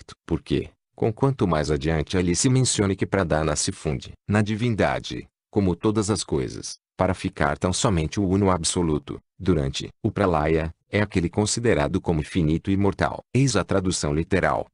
certo. Porque, conquanto mais adiante ali se mencione que Pradana se funde na divindade, como todas as coisas, para ficar tão somente o Uno absoluto, durante o Pralaya, é aquele considerado como finito e imortal. Eis a tradução literal.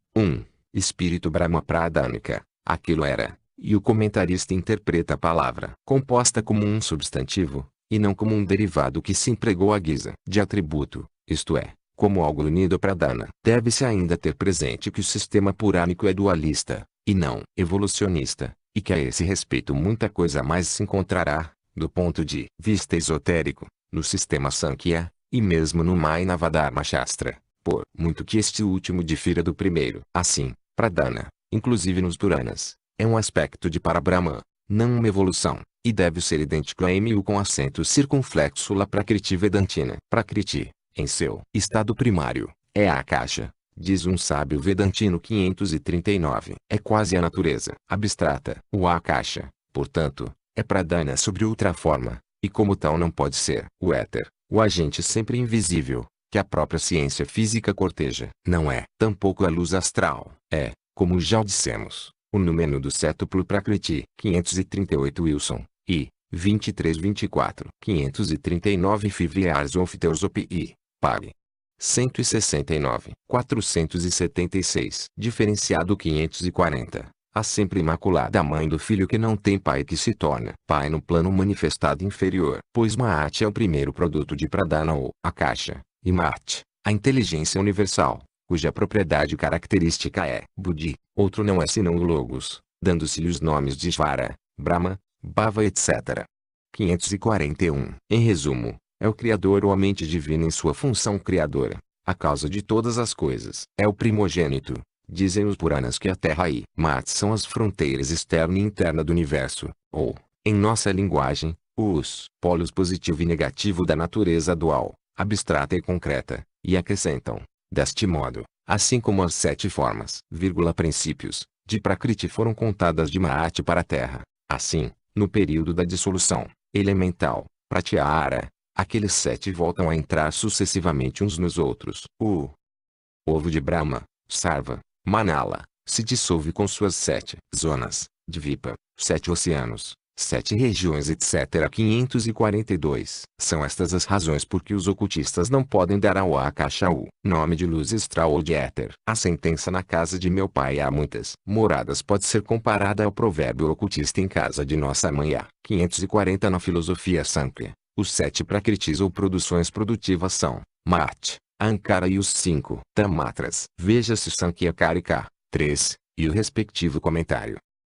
Espírito Brahma Pradânica, aquilo era, e o comentarista interpreta a palavra composta como um substantivo, e não como um derivado que se empregou à guisa de atributo, isto é, como algo unido a Pradana. Deve-se ainda ter presente que o sistema purânico é dualista, e não evolucionista, e que a esse respeito muita coisa mais se encontrará, do ponto de vista esotérico, no sistema Sankhya, e mesmo no Mainavadharma Shastra, por muito que este último difira do primeiro. Assim, Pradana, inclusive nos Puranas, é um aspecto de Parabrahman, não uma evolução, e deve ser idêntico a Mu com acento circunflexo lá Prakriti Vedantina. Prakriti, em seu estado primário, é a Akasha, diz um sábio vedantino 539. É quase a natureza abstrata. O Akasha, portanto, é Pradana sobre outra forma, e como tal não pode ser o éter, o agente sempre invisível, que a própria ciência física corteja. Não é tampouco a luz astral. É, como já o dissemos, o número do sétuplo Prakriti. 538 Wilson, I, 23-24. 539 Fivriars of Theosophy, Pag. 169. 476. Diferenciado 540. A sempre imaculada mãe do filho que não tem pai que se torna pai no plano manifestado inferior. Pois Maat é o primeiro produto de Pradana ou Akasha, e Mat, a inteligência universal, cuja propriedade característica é Buddhi, outro não é senão o Logos, dando-se-lhe os nomes de Svara, Brahma, Bhava etc. 541. Em resumo, é o Criador ou a mente divina em sua função criadora, a causa de todas as coisas. É o primogênito. Dizem os Puranas que a Terra e Mat são as fronteiras externa e interna do universo, ou, em nossa linguagem, os polos positivo e negativo da natureza dual, abstrata e concreta, e acrescentam, deste modo, assim como as 7 formas, princípios, de Prakriti foram contadas de Maat para a Terra, assim, no período da dissolução elemental, Pratyahara, aqueles 7 voltam a entrar sucessivamente uns nos outros. O ovo de Brahma, Sarva, Manala, se dissolve com suas 7 zonas, Dvipa, 7 oceanos, 7 regiões etc. 542. São estas as razões por que os ocultistas não podem dar ao Akasha o nome de luz astral ou de éter. A sentença na casa de meu pai há muitas moradas pode ser comparada ao provérbio ocultista em casa de nossa mãe há 540. Na filosofia Sankhya, os 7 prakritis ou produções produtivas são Mat, Ankara e os 5 Tamatras. Veja-se Sankhya Karika 3, e o respectivo comentário.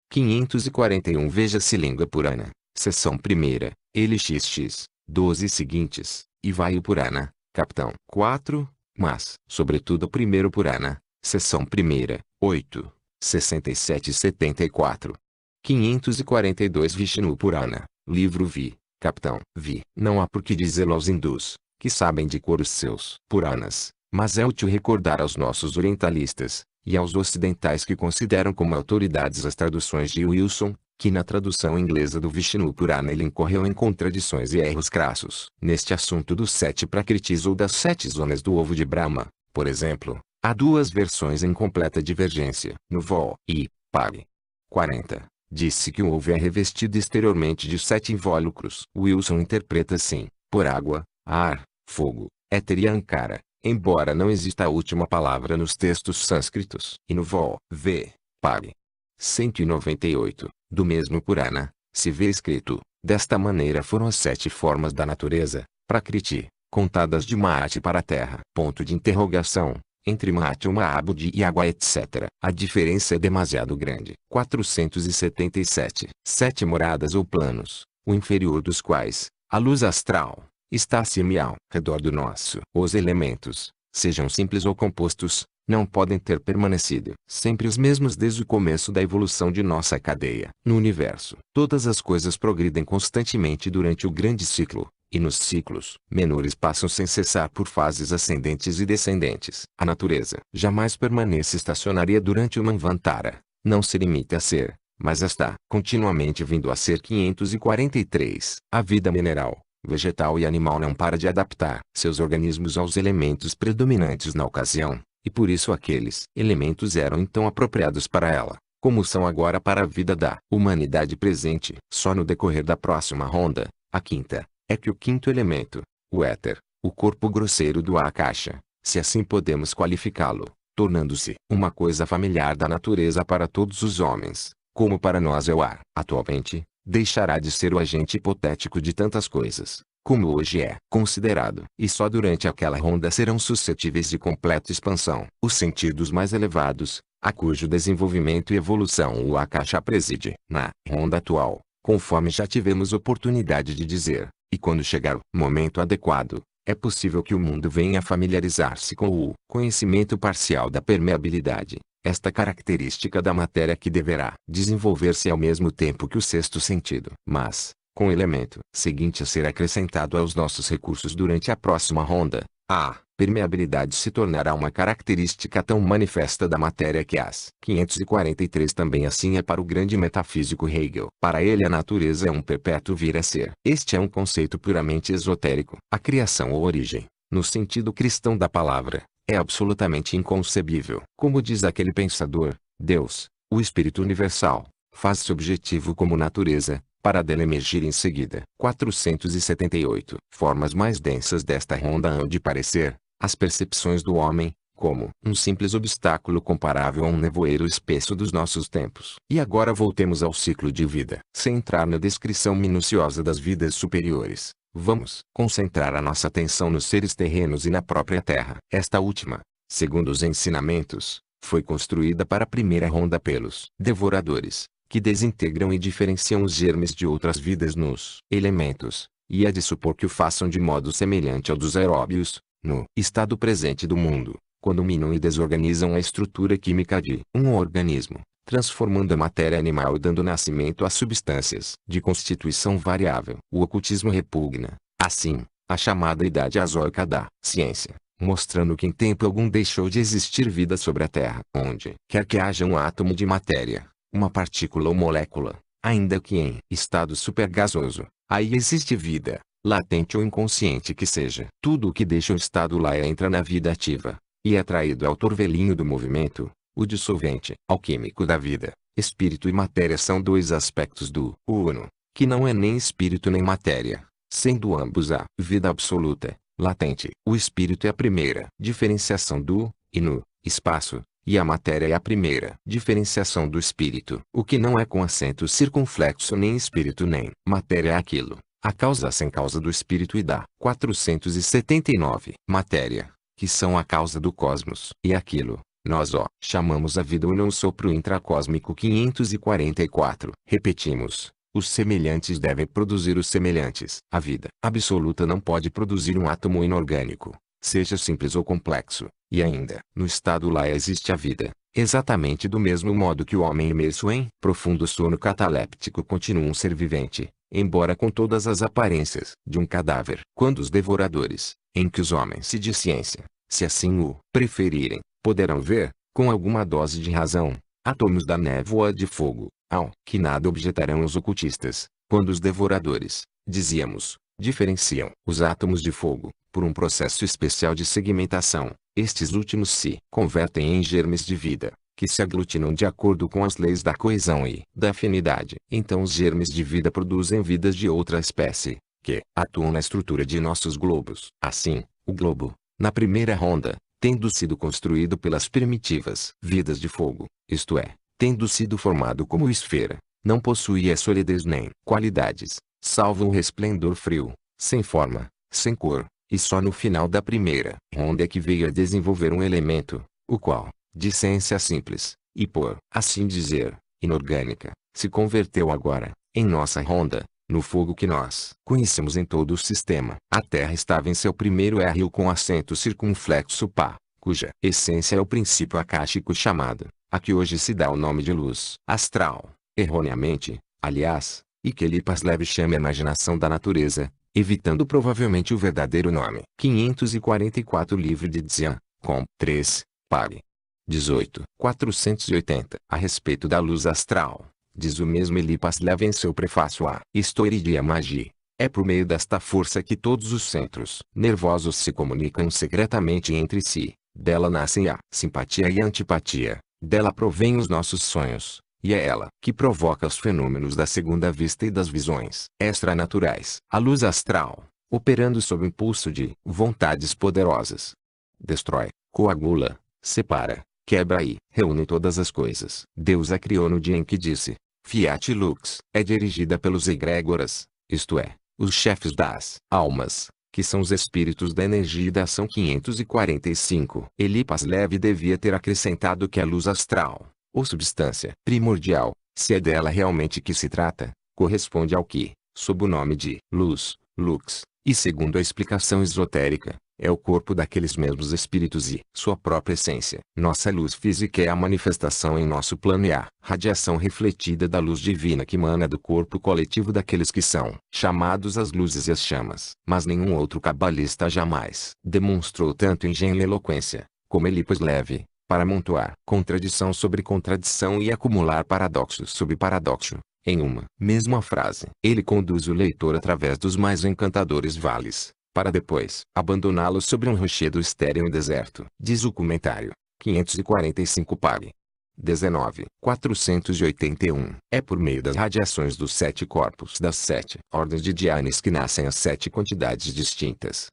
541. Veja-se Língua Purana, seção 1ª, LXX, 12 seguintes, e vai o Purana, capitão 4, mas, sobretudo o primeiro Purana, seção 1ª, 8, 67 e 74. 542 Vishnu Purana, livro Vi, capitão Vi. Não há por que dizê-lo aos hindus, que sabem de cor os seus Puranas, mas é útil recordar aos nossos orientalistas, e aos ocidentais que consideram como autoridades as traduções de Wilson, que na tradução inglesa do Vishnu Purana ele incorreu em contradições e erros crassos. Neste assunto dos 7 prakritis ou das 7 zonas do ovo de Brahma, por exemplo, há 2 versões em completa divergência. No Vol. I. Pag. 40. Disse que o ovo é revestido exteriormente de 7 invólucros. Wilson interpreta assim, por água, ar, fogo, éter e ankara, embora não exista a última palavra nos textos sânscritos. E no Vol. V. Pag. 198, do mesmo Purana, se vê escrito, desta maneira foram as 7 formas da natureza, Prakriti, contadas de Maat para a Terra. Ponto de interrogação. Entre Maat, Mahabodhi e água etc. A diferença é demasiado grande. 477. 7 moradas ou planos, o inferior dos quais, a luz astral, está acima e ao redor do nosso. Os elementos, sejam simples ou compostos, não podem ter permanecido sempre os mesmos desde o começo da evolução de nossa cadeia. No universo, todas as coisas progridem constantemente durante o grande ciclo, e nos ciclos menores passam sem cessar por fases ascendentes e descendentes. A natureza jamais permanece estacionária durante o Manvantara, não se limita a ser, mas está continuamente vindo a ser. 543. A vida mineral, vegetal e animal não para de adaptar seus organismos aos elementos predominantes na ocasião, e por isso aqueles elementos eram então apropriados para ela, como são agora para a vida da humanidade presente. Só no decorrer da próxima ronda, a quinta, é que o quinto elemento, o éter, o corpo grosseiro do Akasha, se assim podemos qualificá-lo, tornando-se uma coisa familiar da natureza para todos os homens, como para nós é o ar. Atualmente, deixará de ser o agente hipotético de tantas coisas, como hoje é considerado. E só durante aquela ronda serão suscetíveis de completa expansão os sentidos mais elevados, a cujo desenvolvimento e evolução o Akasha preside. Na ronda atual, conforme já tivemos oportunidade de dizer, e quando chegar o momento adequado, é possível que o mundo venha a familiarizar-se com o conhecimento parcial da permeabilidade, esta característica da matéria que deverá desenvolver-se ao mesmo tempo que o sexto sentido. Mas, com o elemento seguinte a ser acrescentado aos nossos recursos durante a próxima ronda, a permeabilidade se tornará uma característica tão manifesta da matéria que as 543 também assim é para o grande metafísico Hegel. Para ele a natureza é um perpétuo vir a ser. Este é um conceito puramente esotérico. A criação ou origem, no sentido cristão da palavra, é absolutamente inconcebível. Como diz aquele pensador, Deus, o Espírito Universal, faz-se objetivo como natureza, para dela emergir em seguida. 478. Formas mais densas desta ronda hão de parecer, as percepções do homem, como um simples obstáculo comparável a um nevoeiro espesso dos nossos tempos. E agora voltemos ao ciclo de vida. Sem entrar na descrição minuciosa das vidas superiores, vamos concentrar a nossa atenção nos seres terrenos e na própria Terra. Esta última, segundo os ensinamentos, foi construída para a primeira ronda pelos devoradores, que desintegram e diferenciam os germes de outras vidas nos elementos, e é de supor que o façam de modo semelhante ao dos aeróbios, no estado presente do mundo, quando minam e desorganizam a estrutura química de um organismo, transformando a matéria animal e dando nascimento a substâncias de constituição variável. O ocultismo repugna, assim, a chamada idade azoica da ciência, mostrando que em tempo algum deixou de existir vida sobre a Terra. Onde quer que haja um átomo de matéria, uma partícula ou molécula, ainda que em estado supergasoso, aí existe vida, latente ou inconsciente que seja. Tudo o que deixa o estado lá entra na vida ativa, e é traído ao torvelinho do movimento, o dissolvente alquímico da vida. Espírito e matéria são dois aspectos do uno, que não é nem espírito nem matéria, sendo ambos a vida absoluta, latente. O espírito é a primeira diferenciação do e no espaço, e a matéria é a primeira diferenciação do espírito. O que não é com acento circunflexo nem espírito nem matéria é aquilo, a causa sem causa do espírito e da 479. Matéria, que são a causa do cosmos. E aquilo, nós chamamos a vida ou não sopro intracósmico. 544. Repetimos, os semelhantes devem produzir os semelhantes. A vida absoluta não pode produzir um átomo inorgânico, seja simples ou complexo. E ainda, no estado lá existe a vida, exatamente do mesmo modo que o homem imerso em profundo sono cataléptico continua um ser vivente, embora com todas as aparências de um cadáver. Quando os devoradores, em que os homens de ciência, se assim o preferirem, poderão ver, com alguma dose de razão, átomos da névoa de fogo, ao que nada objetarão os ocultistas, quando os devoradores, dizíamos, diferenciam os átomos de fogo, por um processo especial de segmentação. Estes últimos se convertem em germes de vida, que se aglutinam de acordo com as leis da coesão e da afinidade. Então os germes de vida produzem vidas de outra espécie, que atuam na estrutura de nossos globos. Assim, o globo, na primeira ronda, tendo sido construído pelas primitivas vidas de fogo, isto é, tendo sido formado como esfera, não possuía solidez nem qualidades, salvo um resplendor frio, sem forma, sem cor. E só no final da primeira ronda é que veio a desenvolver um elemento, o qual, de ciência simples, e por assim dizer, inorgânica, se converteu agora, em nossa ronda, no fogo que nós conhecemos em todo o sistema. A Terra estava em seu primeiro rio com acento circunflexo pá, cuja essência é o princípio akáshico chamado, a que hoje se dá o nome de luz astral, erroneamente, aliás, e que Lipas Leve chama a imaginação da natureza, evitando provavelmente o verdadeiro nome. 544 Livro de Dzyan, com 3, pare. 18. 480. A respeito da luz astral, diz o mesmo Elipas Lev em seu prefácio a Historia Magi. É por meio desta força que todos os centros nervosos se comunicam secretamente entre si, dela nascem a simpatia e a antipatia, dela provém os nossos sonhos, e é ela que provoca os fenômenos da segunda vista e das visões extranaturais. A luz astral, operando sob impulso de vontades poderosas, destrói, coagula, separa, quebra e reúne todas as coisas. Deus a criou no dia em que disse, Fiat Lux. É dirigida pelos egrégoras, isto é, os chefes das almas, que são os espíritos da energia e da ação 545. Elipas Leve devia ter acrescentado que a luz astral, ou substância primordial, se é dela realmente que se trata, corresponde ao que, sob o nome de luz, lux, e segundo a explicação esotérica, é o corpo daqueles mesmos espíritos e sua própria essência. Nossa luz física é a manifestação em nosso plano e a radiação refletida da luz divina que emana do corpo coletivo daqueles que são chamados as luzes e as chamas. Mas nenhum outro cabalista jamais demonstrou tanto engenho e eloquência, como Elipas Leve, para amontoar contradição sobre contradição e acumular paradoxo sobre paradoxo, em uma mesma frase. Ele conduz o leitor através dos mais encantadores vales, para depois abandoná-lo sobre um rochedo estéril e deserto. Diz o comentário. 545 pág. 19. 481. É por meio das radiações dos 7 corpos das 7 ordens de Dhyanis que nascem as 7 quantidades distintas,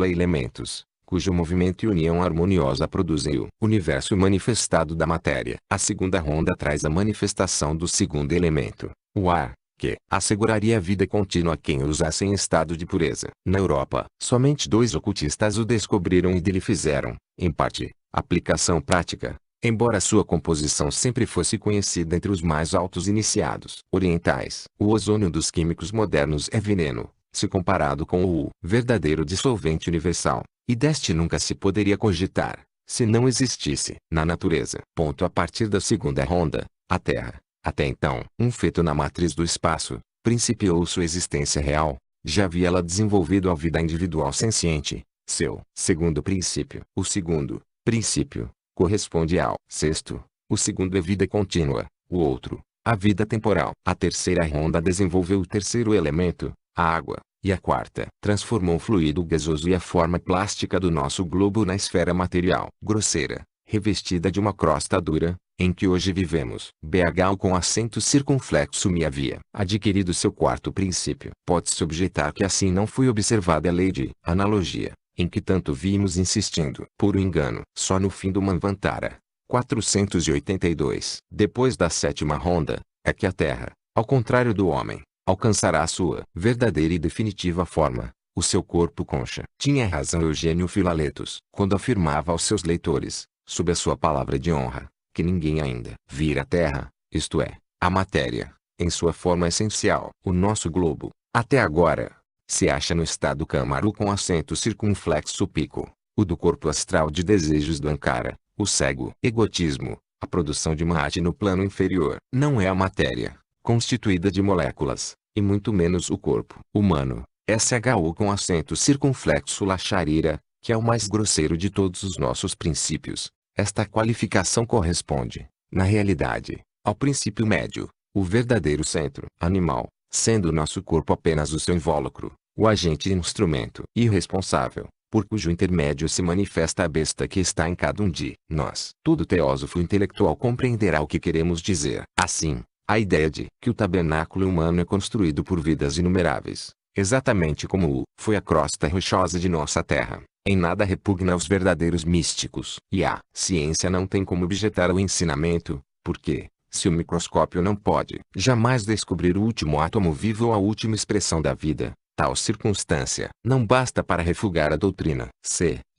elementos, cujo movimento e união harmoniosa produzem o universo manifestado da matéria. A segunda ronda traz a manifestação do segundo elemento, o ar, que asseguraria a vida contínua a quem o usasse em estado de pureza. Na Europa, somente 2 ocultistas o descobriram e dele fizeram, em parte, aplicação prática, embora sua composição sempre fosse conhecida entre os mais altos iniciados orientais. O ozônio dos químicos modernos é veneno, se comparado com o verdadeiro dissolvente universal, e deste nunca se poderia cogitar, se não existisse na natureza. A partir da segunda ronda, a Terra, até então um feto na matriz do espaço, principiou sua existência real. Já havia ela desenvolvido a vida individual senciente, seu segundo princípio. O segundo princípio corresponde ao sexto. O segundo é vida contínua, o outro, a vida temporal. A terceira ronda desenvolveu o terceiro elemento, a água, e a quarta transformou o fluido gasoso e a forma plástica do nosso globo na esfera material grosseira, revestida de uma crosta dura, em que hoje vivemos. BH com acento circunflexo me havia adquirido seu quarto princípio. Pode-se objetar que assim não foi observada a lei de analogia, em que tanto vimos insistindo. Puro engano. Só no fim do Manvantara, 482, depois da sétima ronda, é que a Terra, ao contrário do homem, alcançará a sua verdadeira e definitiva forma, o seu corpo concha. Tinha razão Eugênio Filaletos quando afirmava aos seus leitores, sob a sua palavra de honra, que ninguém ainda vira a Terra, isto é, a matéria, em sua forma essencial. O nosso globo, até agora, se acha no estado câmaro com acento circunflexo pico, o do corpo astral de desejos do Ankara, o cego egotismo, a produção de Mahati no plano inferior. Não é a matéria, constituída de moléculas, e muito menos o corpo humano, SHU com acento circunflexo Lacharira, que é o mais grosseiro de todos os nossos princípios. Esta qualificação corresponde, na realidade, ao princípio médio, o verdadeiro centro animal, sendo o nosso corpo apenas o seu invólucro, o agente e instrumento irresponsável, por cujo intermédio se manifesta a besta que está em cada um de nós. Todo teósofo intelectual compreenderá o que queremos dizer. Assim, a ideia de que o tabernáculo humano é construído por vidas inumeráveis, exatamente como foi a crosta rochosa de nossa terra, em nada repugna aos verdadeiros místicos. E a ciência não tem como objetar o ensinamento, porque, se o microscópio não pode jamais descobrir o último átomo vivo ou a última expressão da vida, tal circunstância não basta para refugar a doutrina.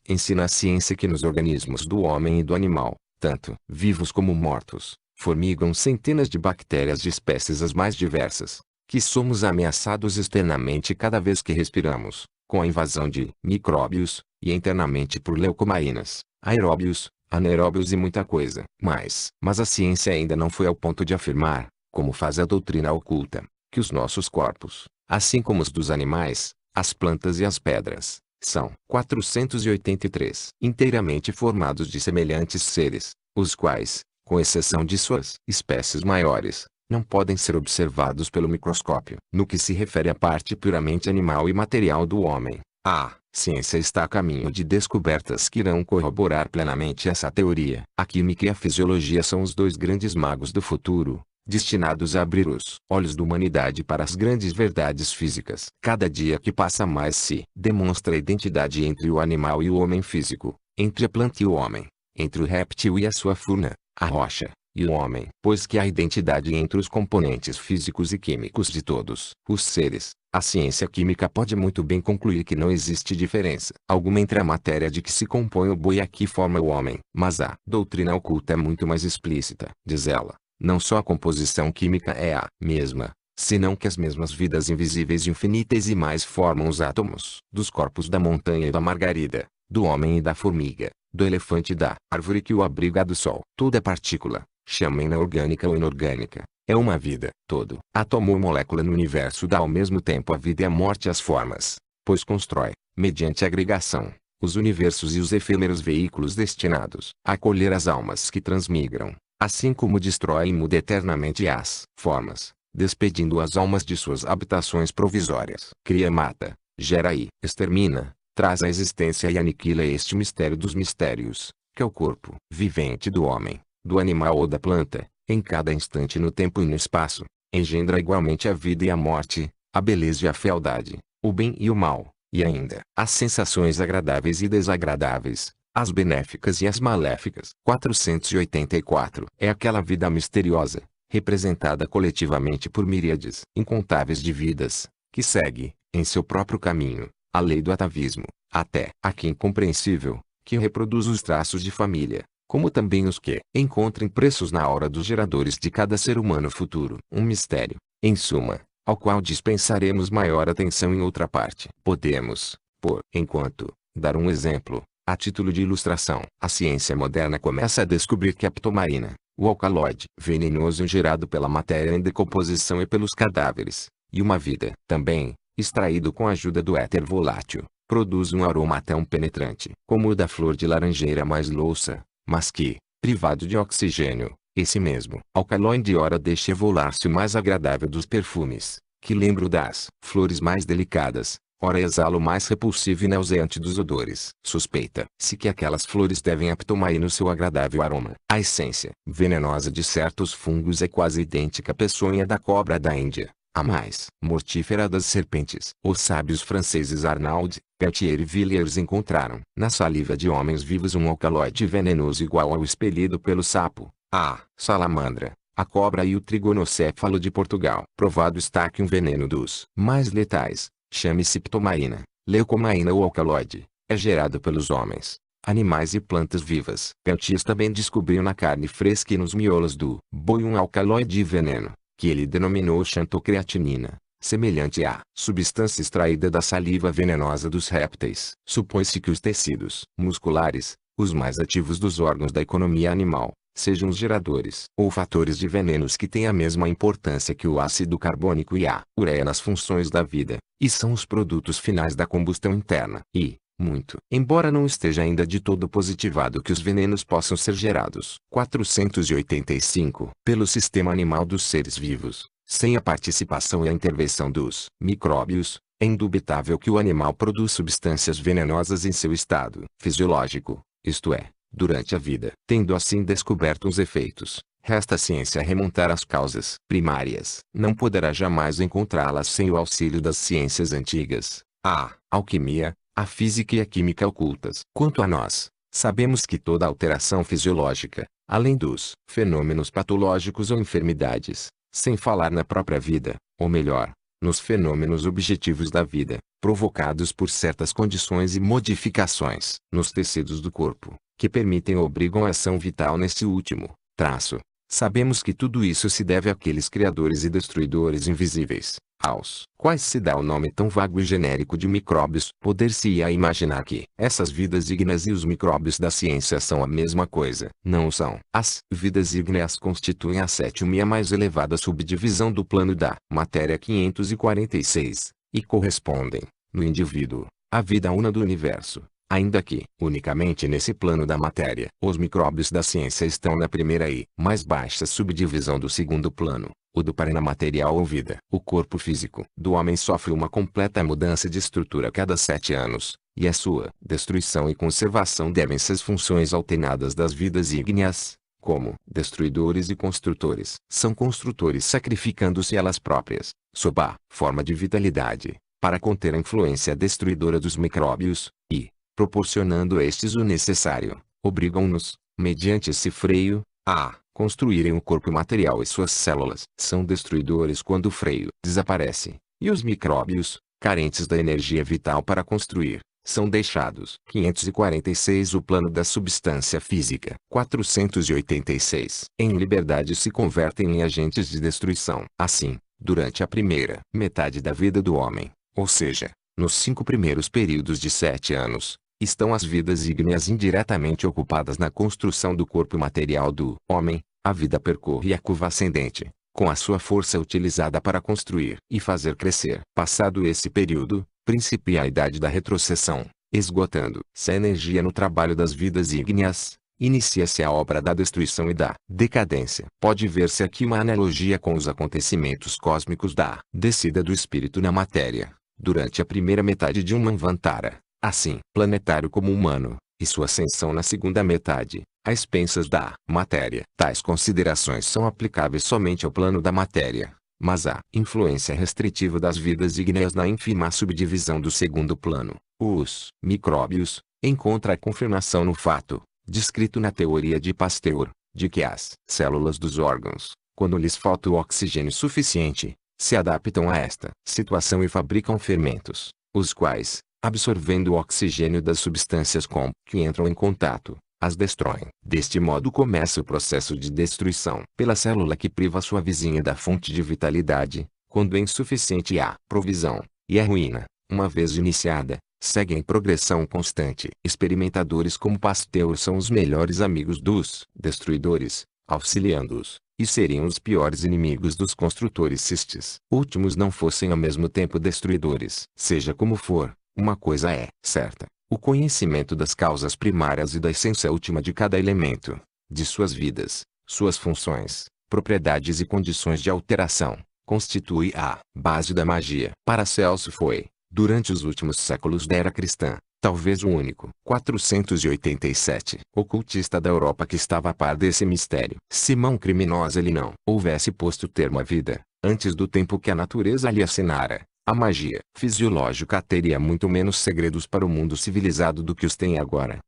Ensina a ciência que nos organismos do homem e do animal, tanto vivos como mortos, formigam centenas de bactérias de espécies as mais diversas, que somos ameaçados externamente cada vez que respiramos, com a invasão de micróbios, e internamente por leucomaínas, aeróbios, anaeróbios e muita coisa. Mas a ciência ainda não foi ao ponto de afirmar, como faz a doutrina oculta, que os nossos corpos, assim como os dos animais, as plantas e as pedras, são 483 inteiramente formados de semelhantes seres, os quais, com exceção de suas espécies maiores, não podem ser observados pelo microscópio. No que se refere à parte puramente animal e material do homem, A ciência está a caminho de descobertas que irão corroborar plenamente essa teoria. A química e a fisiologia são os dois grandes magos do futuro, destinados a abrir os olhos da humanidade para as grandes verdades físicas. Cada dia que passa mais se demonstra a identidade entre o animal e o homem físico, entre a planta e o homem, entre o réptil e a sua funa, a rocha, e o homem. Pois que há identidade entre os componentes físicos e químicos de todos os seres, a ciência química pode muito bem concluir que não existe diferença alguma entre a matéria de que se compõe o boi e a que forma o homem. Mas a doutrina oculta é muito mais explícita. Diz ela, não só a composição química é a mesma, senão que as mesmas vidas invisíveis infinitas e mais formam os átomos dos corpos da montanha e da margarida, do homem e da formiga, do elefante e da árvore que o abriga do sol. Toda partícula, chamem-na orgânica ou inorgânica, é uma vida. Todo átomo ou molécula no universo dá ao mesmo tempo a vida e a morte às formas, pois constrói, mediante agregação, os universos e os efêmeros veículos destinados a acolher as almas que transmigram, assim como destrói e muda eternamente as formas, despedindo as almas de suas habitações provisórias. Cria, mata, gera e extermina, traz à existência e aniquila este mistério dos mistérios, que é o corpo vivente do homem, do animal ou da planta, em cada instante no tempo e no espaço, engendra igualmente a vida e a morte, a beleza e a fealdade, o bem e o mal, e ainda as sensações agradáveis e desagradáveis, as benéficas e as maléficas. 484 é aquela vida misteriosa, representada coletivamente por miríades incontáveis de vidas, que segue, em seu próprio caminho, a lei do atavismo, até aqui incompreensível, que reproduz os traços de família, como também os que encontra impressos na aura dos geradores de cada ser humano futuro. Um mistério, em suma, ao qual dispensaremos maior atenção em outra parte. Podemos, por enquanto, dar um exemplo, a título de ilustração. A ciência moderna começa a descobrir que a ptomaína, o alcaloide venenoso gerado pela matéria em decomposição e pelos cadáveres, e uma vida, também, extraído com a ajuda do éter volátil, produz um aroma tão penetrante como o da flor de laranjeira mais louça, mas que, privado de oxigênio, esse mesmo alcaloide ora deixa evolar-se o mais agradável dos perfumes, que lembra o das flores mais delicadas, ora exala o mais repulsivo e nauseante dos odores. Suspeita-se que aquelas flores devem a ptomaína o seu agradável aroma. A essência venenosa de certos fungos é quase idêntica à peçonha da cobra da Índia, a mais mortífera das serpentes. Os sábios franceses Arnaud, Peltier e Villiers encontraram na saliva de homens vivos um alcaloide venenoso igual ao expelido pelo sapo, a salamandra, a cobra e o trigonocéfalo de Portugal. Provado está que um veneno dos mais letais, chame-se ptomaína, leucomaína ou alcaloide, é gerado pelos homens, animais e plantas vivas. Peltier também descobriu na carne fresca e nos miolos do boi um alcaloide de veneno, que ele denominou xantocreatinina, semelhante à substância extraída da saliva venenosa dos répteis. Supõe-se que os tecidos musculares, os mais ativos dos órgãos da economia animal, sejam os geradores ou fatores de venenos que têm a mesma importância que o ácido carbônico e a ureia nas funções da vida, e são os produtos finais da combustão interna. E, muito, embora não esteja ainda de todo positivado que os venenos possam ser gerados 485 pelo sistema animal dos seres vivos, sem a participação e a intervenção dos micróbios, é indubitável que o animal produz substâncias venenosas em seu estado fisiológico, isto é, durante a vida. Tendo assim descoberto os efeitos, resta à ciência remontar as causas primárias. Não poderá jamais encontrá-las sem o auxílio das ciências antigas, a alquimia, a física e a química ocultas. Quanto a nós, sabemos que toda alteração fisiológica, além dos fenômenos patológicos ou enfermidades, sem falar na própria vida, ou melhor, nos fenômenos objetivos da vida, provocados por certas condições e modificações nos tecidos do corpo, que permitem ou obrigam a ação vital nesse último traço, sabemos que tudo isso se deve àqueles criadores e destruidores invisíveis, aos quais se dá o nome tão vago e genérico de micróbios. Poder-se-ia imaginar que essas vidas ígneas e os micróbios da ciência são a mesma coisa. Não são. As vidas ígneas constituem a sétima e a mais elevada subdivisão do plano da matéria 546, e correspondem, no indivíduo, à vida una do universo. Ainda que, unicamente nesse plano da matéria, os micróbios da ciência estão na primeira e mais baixa subdivisão do segundo plano, o do paranamaterial ou vida. O corpo físico do homem sofre uma completa mudança de estrutura a cada 7 anos, e a sua destruição e conservação devem-se às funções alternadas das vidas ígneas, como destruidores e construtores. São construtores sacrificando-se elas próprias, sob a forma de vitalidade, para conter a influência destruidora dos micróbios, e, proporcionando a estes o necessário, obrigam-nos, mediante esse freio, a construírem o corpo material e suas células. São destruidores quando o freio desaparece, e os micróbios, carentes da energia vital para construir, são deixados. 546 O plano da substância física. 486 Em liberdade se convertem em agentes de destruição. Assim, durante a primeira metade da vida do homem, ou seja, nos 5 primeiros períodos de 7 anos, estão as vidas ígneas indiretamente ocupadas na construção do corpo material do homem. A vida percorre a curva ascendente, com a sua força utilizada para construir e fazer crescer. Passado esse período, principia a idade da retrocessão, esgotando-se a energia no trabalho das vidas ígneas, inicia-se a obra da destruição e da decadência. Pode ver-se aqui uma analogia com os acontecimentos cósmicos da descida do espírito na matéria, durante a primeira metade de um manvantara, assim planetário como humano, e sua ascensão na segunda metade, a expensas da matéria. Tais considerações são aplicáveis somente ao plano da matéria, mas a influência restritiva das vidas ígneas na ínfima subdivisão do segundo plano, os micróbios, encontra a confirmação no fato, descrito na teoria de Pasteur, de que as células dos órgãos, quando lhes falta o oxigênio suficiente, se adaptam a esta situação e fabricam fermentos, os quais, absorvendo o oxigênio das substâncias com que entram em contato, as destroem. Deste modo começa o processo de destruição pela célula que priva sua vizinha da fonte de vitalidade, quando é insuficiente a provisão, e a ruína, uma vez iniciada, segue em progressão constante. Experimentadores como Pasteur são os melhores amigos dos destruidores, auxiliando-os, e seriam os piores inimigos dos construtores se estes últimos não fossem ao mesmo tempo destruidores. Seja como for, uma coisa é certa: o conhecimento das causas primárias e da essência última de cada elemento, de suas vidas, suas funções, propriedades e condições de alteração, constitui a base da magia. Paracelso foi, durante os últimos séculos da era cristã, talvez o único. 487 ocultista da Europa que estava a par desse mistério. Simão criminosa ele não houvesse posto termo à vida, antes do tempo que a natureza lhe assinara. A magia fisiológica teria muito menos segredos para o mundo civilizado do que os tem agora.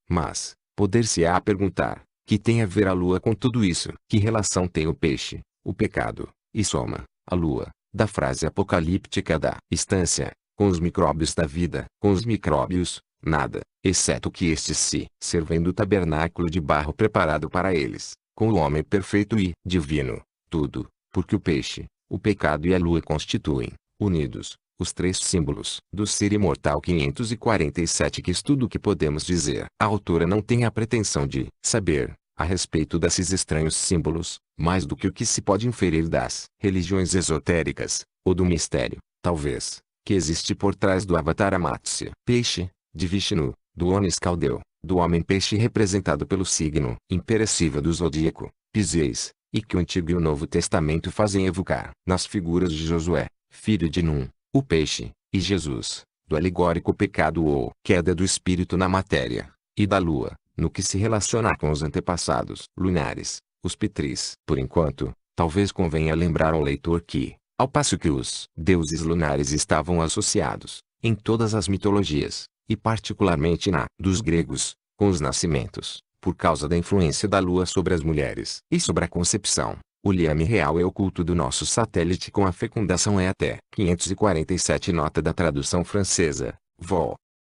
Mas, poder-se-á perguntar, que tem a ver a lua com tudo isso? Que relação tem o peixe, o pecado, e soma, a lua, da frase apocalíptica da estância, com os micróbios da vida? Com os micróbios, nada, exceto que estes se servem do tabernáculo de barro preparado para eles. Com o homem perfeito e divino, tudo, porque o peixe, o pecado e a lua constituem, unidos, os 3 símbolos do ser imortal. 547 Que estudo que podemos dizer? A autora não tem a pretensão de saber, a respeito desses estranhos símbolos, mais do que o que se pode inferir das religiões esotéricas, ou do mistério, talvez, que existe por trás do Avatar Matsya. Peixe, de Vishnu, do Onis Caldeu, do homem-peixe representado pelo signo imperecível do zodíaco, Pisces, e que o Antigo e o Novo Testamento fazem evocar nas figuras de Josué, filho de Num, o peixe, e Jesus, do alegórico pecado ou queda do espírito na matéria, e da lua, no que se relaciona com os antepassados lunares, os pitris. Por enquanto, talvez convenha lembrar ao leitor que, ao passo que os deuses lunares estavam associados, em todas as mitologias, e particularmente na dos gregos, com os nascimentos, por causa da influência da lua sobre as mulheres e sobre a concepção, o liame real e oculto do nosso satélite com a fecundação é até 547. Nota da tradução francesa, Vol.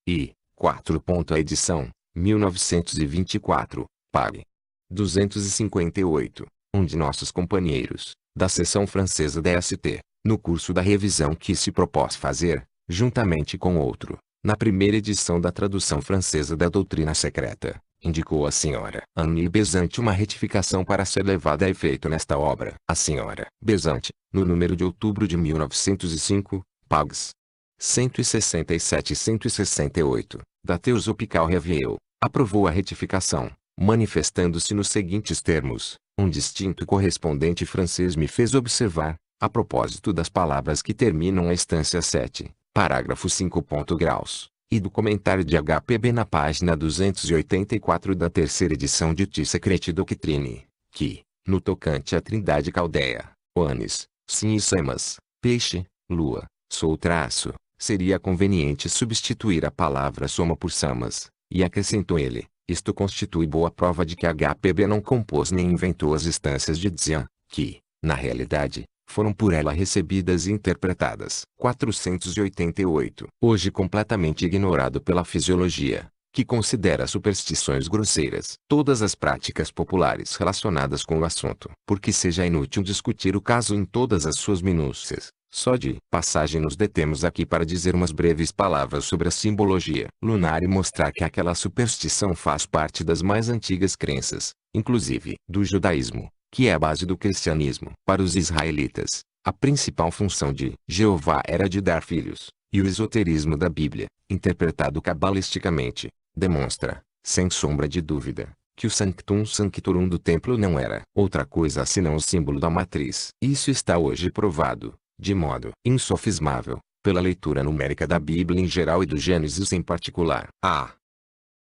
I. 4. A edição, 1924, pág. 258, um de nossos companheiros, da seção francesa da ST, no curso da revisão que se propôs fazer, juntamente com outro, na primeira edição da tradução francesa da Doutrina Secreta, indicou a Sra. Annie Besant uma retificação para ser levada a efeito nesta obra. A Sra. Besant, no número de outubro de 1905, pags. 167 e 168, da Theosophical Review, aprovou a retificação, manifestando-se nos seguintes termos: Um distinto correspondente francês me fez observar, a propósito das palavras que terminam a instância 7, parágrafo 5. Graus, e do comentário de HPB na página 284 da terceira edição de Die Secrete Doctrine, que, no tocante à trindade caldeia, Oanes, Sim e Samas, peixe, lua, Sol traço, seria conveniente substituir a palavra soma por Samas, e acrescentou ele, isto constitui boa prova de que HPB não compôs nem inventou as instâncias de Dzian, que, na realidade, foram por ela recebidas e interpretadas. 488. Hoje completamente ignorado pela fisiologia, que considera superstições grosseiras todas as práticas populares relacionadas com o assunto. Porque seja inútil discutir o caso em todas as suas minúcias, só de passagem nos detemos aqui para dizer umas breves palavras sobre a simbologia lunar e mostrar que aquela superstição faz parte das mais antigas crenças, inclusive do judaísmo, que é a base do cristianismo. Para os israelitas, a principal função de Jeová era de dar filhos, e o esoterismo da Bíblia, interpretado cabalisticamente, demonstra, sem sombra de dúvida, que o Sanctum Sanctorum do templo não era outra coisa senão o símbolo da matriz. Isso está hoje provado, de modo insofismável, pela leitura numérica da Bíblia em geral e do Gênesis em particular. A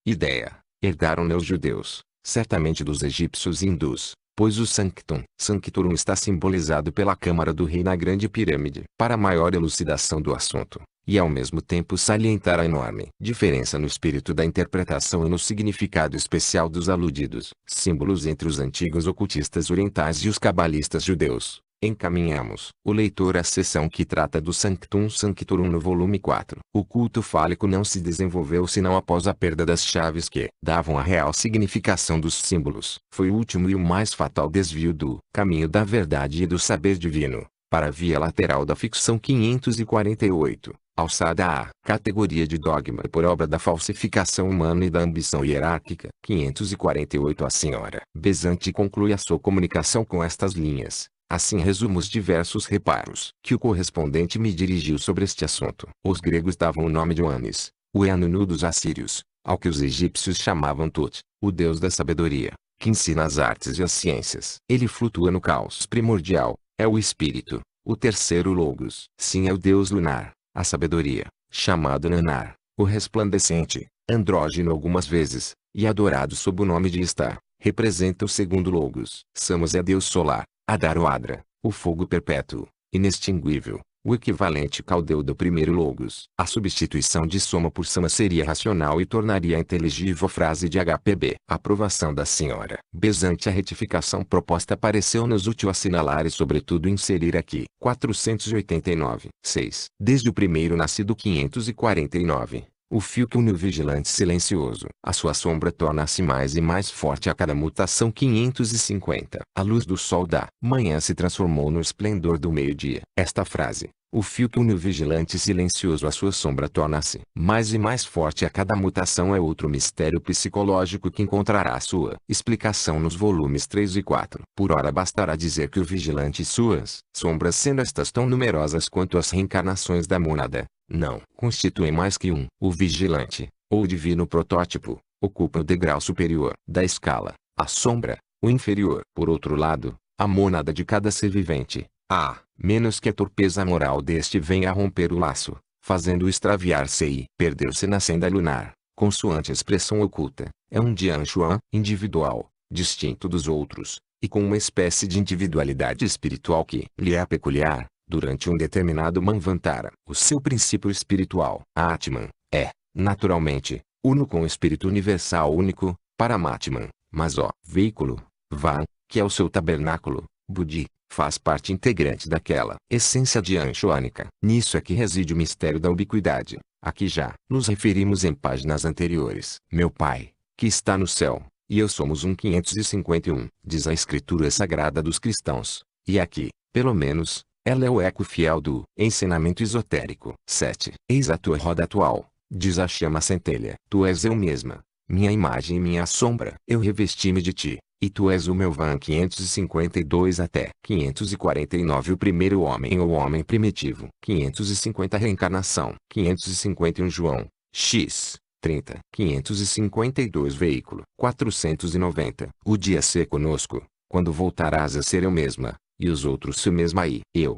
ideia, herdaram-na os judeus, certamente dos egípcios e hindus, pois o Sanctum Sanctorum está simbolizado pela Câmara do Rei na Grande Pirâmide. Para maior elucidação do assunto, e ao mesmo tempo salientar a enorme diferença no espírito da interpretação e no significado especial dos aludidos símbolos entre os antigos ocultistas orientais e os cabalistas judeus, encaminhamos o leitor à seção que trata do Sanctum Sanctorum no volume 4. O culto fálico não se desenvolveu senão após a perda das chaves que davam a real significação dos símbolos. Foi o último e o mais fatal desvio do caminho da verdade e do saber divino, para a via lateral da ficção. 548. Alçada à categoria de dogma por obra da falsificação humana e da ambição hierárquica. 548. A senhora Besante conclui a sua comunicação com estas linhas. Assim resumo os diversos reparos que o correspondente me dirigiu sobre este assunto. Os gregos davam o nome de Oanes, o Eanunu dos assírios, ao que os egípcios chamavam Tut, o deus da sabedoria, que ensina as artes e as ciências. Ele flutua no caos primordial, é o espírito, o terceiro logos. Sim, é o deus lunar, a sabedoria, chamado Nanar, o resplandecente, andrógeno algumas vezes, e adorado sob o nome de Ista, representa o segundo logos. Samos é deus solar, Adaroadra, o fogo perpétuo, inextinguível, o equivalente caldeu do primeiro logos. A substituição de soma por sama seria racional e tornaria inteligível a frase de HPB. Aprovação da senhora Besante. A retificação proposta pareceu-nos útil assinalar e sobretudo inserir aqui. 489. 6. Desde o primeiro nascido 549. O fio que une o vigilante silencioso. A sua sombra torna-se mais e mais forte a cada mutação. 550. A luz do sol da manhã se transformou no esplendor do meio-dia. Esta frase, o fio que une o vigilante silencioso a sua sombra torna-se mais e mais forte a cada mutação, é outro mistério psicológico que encontrará sua explicação nos volumes 3 e 4. Por ora bastará dizer que o vigilante e suas sombras, sendo estas tão numerosas quanto as reencarnações da mônada, não constituem mais que o vigilante, ou divino protótipo, ocupa o degrau superior da escala, a sombra, o inferior. Por outro lado, a mônada de cada ser vivente, a menos que a torpeza moral deste venha a romper o laço, fazendo-o extraviar-se e perder-se na senda lunar, consoante a expressão oculta, é um Dianchuan individual, distinto dos outros, e com uma espécie de individualidade espiritual que lhe é peculiar. Durante um determinado Manvantara, o seu princípio espiritual, Atman, é, naturalmente, uno com o espírito universal único, Paramatman, mas o veículo, Van, que é o seu tabernáculo, Buddhi, faz parte integrante daquela essência dianchoânica. Nisso é que reside o mistério da ubiquidade, a que já nos referimos em páginas anteriores. Meu Pai, que está no céu, e eu somos 551, diz a Escritura Sagrada dos cristãos, e aqui, pelo menos, ela é o eco fiel do ensinamento esotérico. 7. Eis a tua roda atual, diz a chama centelha. Tu és eu mesma, minha imagem e minha sombra. Eu revesti-me de ti, e tu és o meu Van. 552 até 549. O primeiro homem ou homem primitivo. 550. Reencarnação. 551. João, X. 30. 552. Veículo. 490. O dia ser conosco. quando voltarás a ser eu mesma, e os outros se mesma e eu.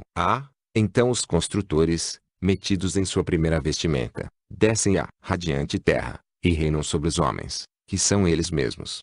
Então os construtores, metidos em sua primeira vestimenta, descem à radiante terra, e reinam sobre os homens, que são eles mesmos.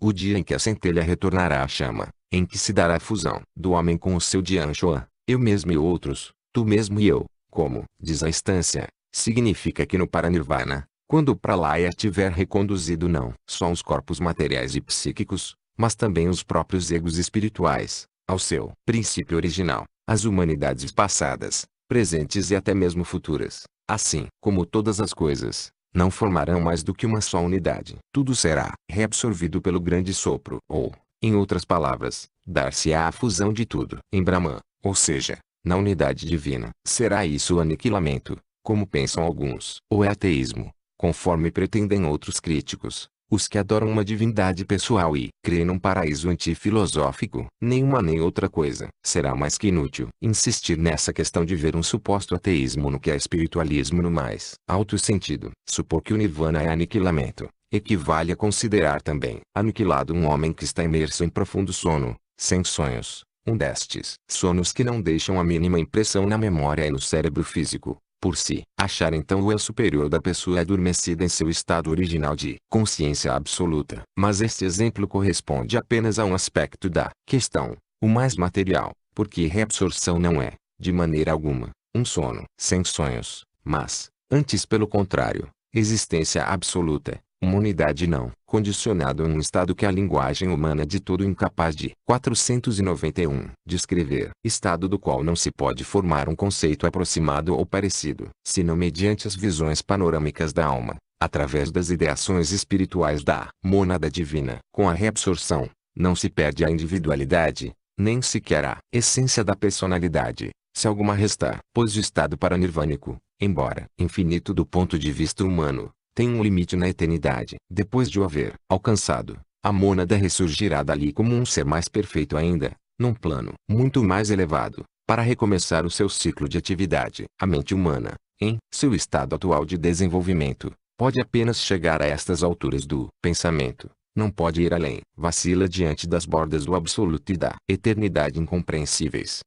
O dia em que a centelha retornará à chama, em que se dará a fusão do homem com o seu Dianchoa, eu mesmo e outros, tu mesmo e eu, como, diz a instância, significa que no Paranirvana, quando o Pralaya tiver reconduzido não só os corpos materiais e psíquicos, mas também os próprios egos espirituais, ao seu princípio original, as humanidades passadas, presentes e até mesmo futuras, assim como todas as coisas, não formarão mais do que uma só unidade. Tudo será reabsorvido pelo grande sopro, ou, em outras palavras, dar-se-á a fusão de tudo em Brahman, ou seja, na unidade divina. Será isso o aniquilamento, como pensam alguns, ou é ateísmo, conforme pretendem outros críticos, os que adoram uma divindade pessoal e creem num paraíso antifilosófico? Nenhuma nem outra coisa. Será mais que inútil insistir nessa questão de ver um suposto ateísmo no que é espiritualismo no mais alto sentido. Supor que o nirvana é aniquilamento, equivale a considerar também aniquilado um homem que está imerso em profundo sono, sem sonhos, um destes sonos que não deixam a mínima impressão na memória e no cérebro físico. Por si, achar então o eu superior da pessoa adormecida em seu estado original de consciência absoluta. Mas este exemplo corresponde apenas a um aspecto da questão, o mais material, porque reabsorção não é, de maneira alguma, um sono sem sonhos, mas, antes pelo contrário, existência absoluta, uma unidade não condicionada a um estado que a linguagem humana é de todo incapaz de 491 descrever, estado do qual não se pode formar um conceito aproximado ou parecido, senão mediante as visões panorâmicas da alma, através das ideações espirituais da mônada divina. Com a reabsorção, não se perde a individualidade, nem sequer a essência da personalidade, se alguma restar, pois o estado paranirvânico, embora infinito do ponto de vista humano, tem um limite na eternidade. Depois de o haver alcançado, a mônada ressurgirá dali como um ser mais perfeito ainda, num plano muito mais elevado, para recomeçar o seu ciclo de atividade. A mente humana, em seu estado atual de desenvolvimento, pode apenas chegar a estas alturas do pensamento, não pode ir além. Vacila diante das bordas do absoluto e da eternidade incompreensíveis.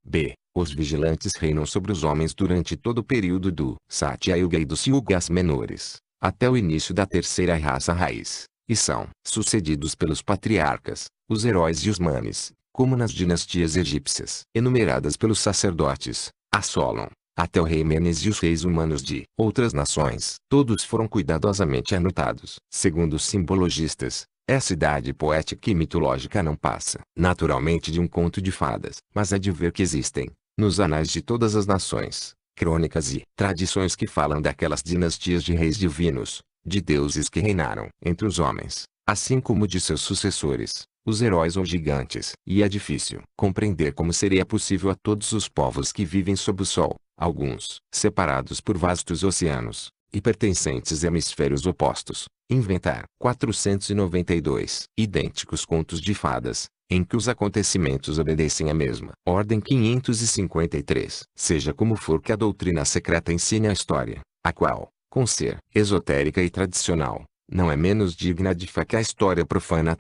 Os vigilantes reinam sobre os homens durante todo o período do Satya Yuga e dos Yugas menores, até o início da terceira raça raiz, e são sucedidos pelos patriarcas, os heróis e os manes, como nas dinastias egípcias, enumeradas pelos sacerdotes, a Solon, até o rei Menes e os reis humanos de outras nações. Todos foram cuidadosamente anotados. Segundo os simbologistas, essa idade poética e mitológica não passa, naturalmente, de um conto de fadas, mas é de ver que existem, nos anais de todas as nações, crônicas e tradições que falam daquelas dinastias de reis divinos, de deuses que reinaram entre os homens, assim como de seus sucessores, os heróis ou gigantes. E é difícil compreender como seria possível a todos os povos que vivem sob o sol, alguns separados por vastos oceanos, e pertencentes a hemisférios opostos, inventar 492 idênticos contos de fadas, em que os acontecimentos obedecem à mesma ordem. 553. Seja como for que a doutrina secreta ensine a história, a qual, com ser esotérica e tradicional, não é menos digna de fé que a história profana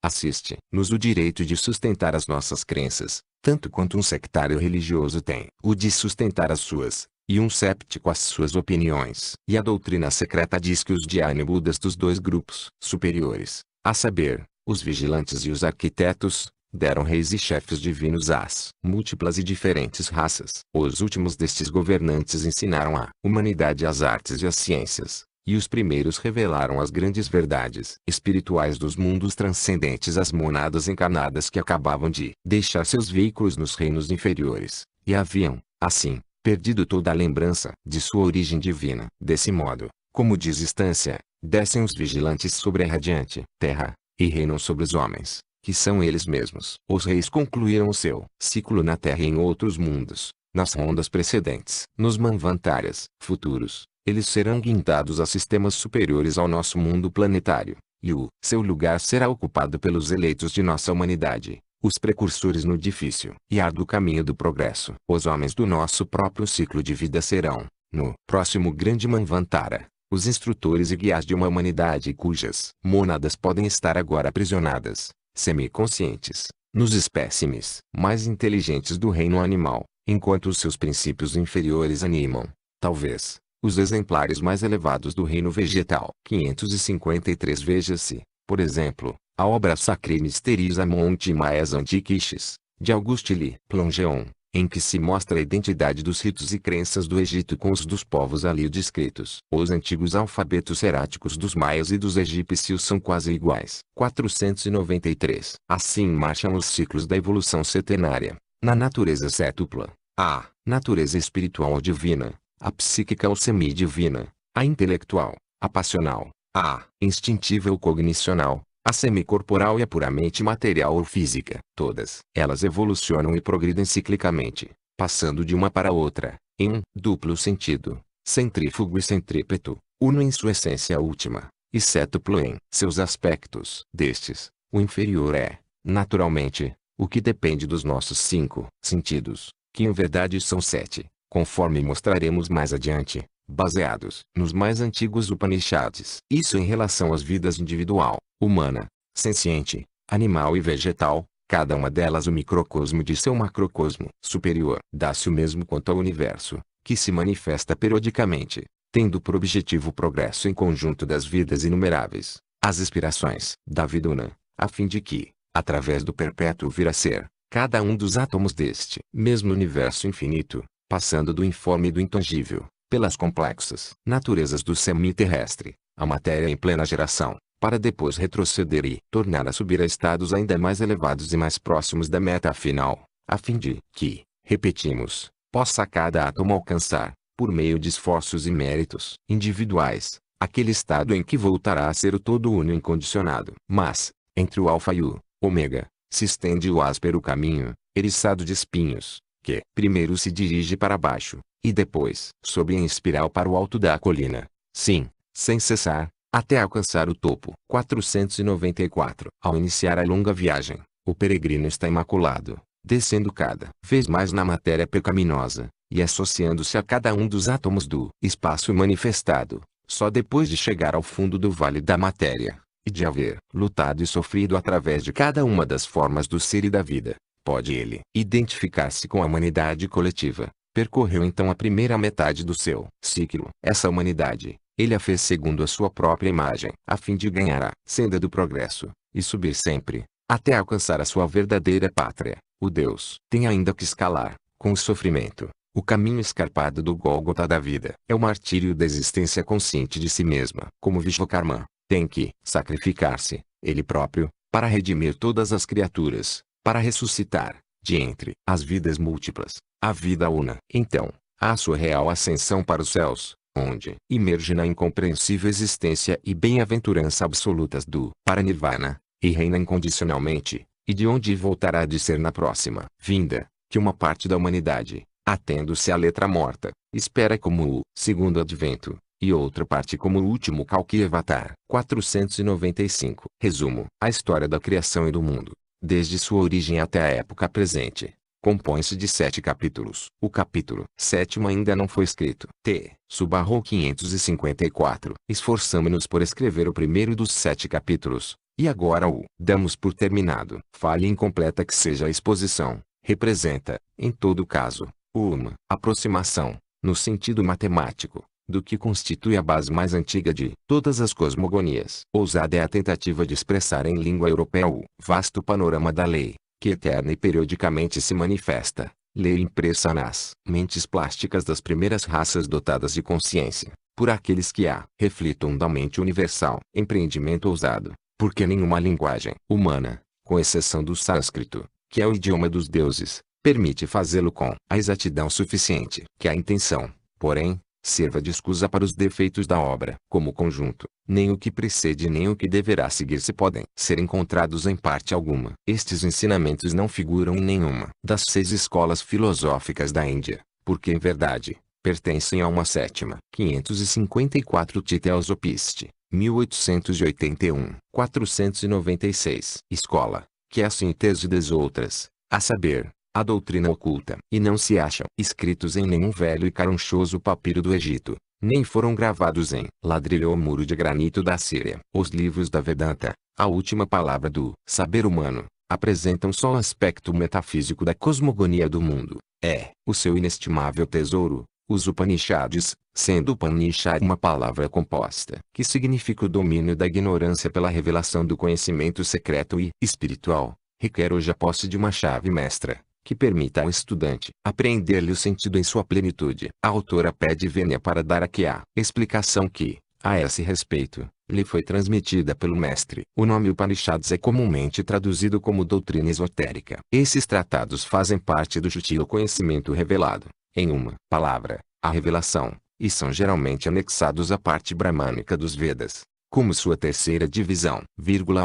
assiste-nos o direito de sustentar as nossas crenças, tanto quanto um sectário religioso tem o de sustentar as suas, e um séptico as suas opiniões. E a doutrina secreta diz que os Dhyana Budas dos dois grupos superiores, a saber, os vigilantes e os arquitetos, deram reis e chefes divinos às múltiplas e diferentes raças. Os últimos destes governantes ensinaram à humanidade as artes e as ciências, e os primeiros revelaram as grandes verdades espirituais dos mundos transcendentes às monadas encarnadas que acabavam de deixar seus veículos nos reinos inferiores, e haviam, assim, perdido toda a lembrança de sua origem divina. Desse modo, como diz instância, descem os vigilantes sobre a radiante terra, e reinam sobre os homens, que são eles mesmos. Os reis concluíram o seu ciclo na terra e em outros mundos, nas rondas precedentes. Nos manvantaras futuros, eles serão guindados a sistemas superiores ao nosso mundo planetário, e o seu lugar será ocupado pelos eleitos de nossa humanidade, os precursores no difícil e árduo caminho do progresso. Os homens do nosso próprio ciclo de vida serão, no próximo grande manvantara, os instrutores e guias de uma humanidade cujas mônadas podem estar agora aprisionadas, semiconscientes, nos espécimes mais inteligentes do reino animal, enquanto os seus princípios inferiores animam, talvez, os exemplares mais elevados do reino vegetal. 553 Veja-se, por exemplo, a obra Sacre Mysteries among Maias Antiquities, de Auguste Le Plongeon, em que se mostra a identidade dos ritos e crenças do Egito com os dos povos ali descritos. Os antigos alfabetos hieráticos dos maias e dos egípcios são quase iguais. 493. Assim marcham os ciclos da evolução setenária. Na natureza cétupla, a natureza espiritual ou divina, a psíquica ou semidivina, a intelectual, a passional, a instintiva ou cognicional, a semicorporal e a puramente material ou física. Todas elas evolucionam e progridem ciclicamente, passando de uma para outra, em um duplo sentido, centrífugo e centrípeto, uno em sua essência última, e cétuplo em seus aspectos. Destes, o inferior é, naturalmente, o que depende dos nossos 5 sentidos, que em verdade são 7, conforme mostraremos mais adiante, baseados nos mais antigos Upanishads. Isso em relação às vidas individual, humana, senciente, animal e vegetal, cada uma delas o microcosmo de seu macrocosmo superior. Dá-se o mesmo quanto ao universo, que se manifesta periodicamente, tendo por objetivo o progresso em conjunto das vidas inumeráveis, as inspirações da vida una, a fim de que, através do perpétuo vir a ser, cada um dos átomos deste mesmo universo infinito, passando do informe e do intangível, pelas complexas naturezas do semiterrestre, a matéria em plena geração, para depois retroceder e tornar a subir a estados ainda mais elevados e mais próximos da meta final, a fim de que, repetimos, possa cada átomo alcançar, por meio de esforços e méritos individuais, aquele estado em que voltará a ser o todo uno incondicionado. Mas, entre o alfa e o ômega, se estende o áspero caminho, eriçado de espinhos, que primeiro se dirige para baixo, e depois sobe em espiral para o alto da colina. Sim, sem cessar, até alcançar o topo. 494. Ao iniciar a longa viagem, o peregrino está imaculado, descendo cada vez mais na matéria pecaminosa, e associando-se a cada um dos átomos do espaço manifestado, só depois de chegar ao fundo do vale da matéria, e de haver lutado e sofrido através de cada uma das formas do ser e da vida, pode ele identificar-se com a humanidade coletiva. Percorreu então a primeira metade do seu ciclo. Essa humanidade, ele a fez segundo a sua própria imagem, a fim de ganhar a senda do progresso, e subir sempre, até alcançar a sua verdadeira pátria, o Deus. Tem ainda que escalar, com o sofrimento, o caminho escarpado do Gólgota da vida. É o martírio da existência consciente de si mesma. Como Vishvakarma, tem que sacrificar-se, ele próprio, para redimir todas as criaturas, para ressuscitar, de entre as vidas múltiplas, a vida una. Então, a sua real ascensão para os céus, onde emerge na incompreensível existência e bem-aventurança absolutas do Paranirvana, e reina incondicionalmente, e de onde voltará de ser na próxima vinda, que uma parte da humanidade, atendo-se à letra morta, espera como o segundo advento, e outra parte como o último Kalki-avatar. 495. Resumo. A história da criação e do mundo, desde sua origem até a época presente, compõe-se de 7 capítulos. O capítulo 7º ainda não foi escrito. T/Subarro 554. Esforçamo-nos por escrever o primeiro dos 7 capítulos, e agora o damos por terminado. Falha incompleta que seja a exposição, representa, em todo caso, uma aproximação, no sentido matemático, do que constitui a base mais antiga de todas as cosmogonias. Ousada é a tentativa de expressar em língua europeia o vasto panorama da lei, que eterna e periodicamente se manifesta, lei impressa nas mentes plásticas das primeiras raças dotadas de consciência, por aqueles que a reflitam da mente universal. Empreendimento ousado, porque nenhuma linguagem humana, com exceção do sânscrito, que é o idioma dos deuses, permite fazê-lo com a exatidão suficiente. Que a intenção, porém, sirva de escusa para os defeitos da obra. Como conjunto, nem o que precede nem o que deverá seguir-se podem ser encontrados em parte alguma. Estes ensinamentos não figuram em nenhuma das 6 escolas filosóficas da Índia, porque em verdade, pertencem a uma sétima. 554 Titeosopiste, 1881. 496. Escola, que é a síntese das outras, a saber, a doutrina oculta. E não se acham escritos em nenhum velho e carunchoso papiro do Egito, nem foram gravados em ladrilho ou muro de granito da Síria. Os livros da Vedanta, a última palavra do saber humano, apresentam só o aspecto metafísico da cosmogonia do mundo. É o seu inestimável tesouro. Os Upanishads, sendo Upanishad uma palavra composta que significa o domínio da ignorância pela revelação do conhecimento secreto e espiritual, requer hoje a posse de uma chave mestra, que permita ao estudante apreender-lhe o sentido em sua plenitude. A autora pede vênia para dar aqui a explicação que, a esse respeito, lhe foi transmitida pelo mestre. O nome Upanishads é comumente traduzido como doutrina esotérica. Esses tratados fazem parte do sutil conhecimento revelado, em uma palavra, a revelação, e são geralmente anexados à parte bramânica dos Vedas, como sua terceira divisão.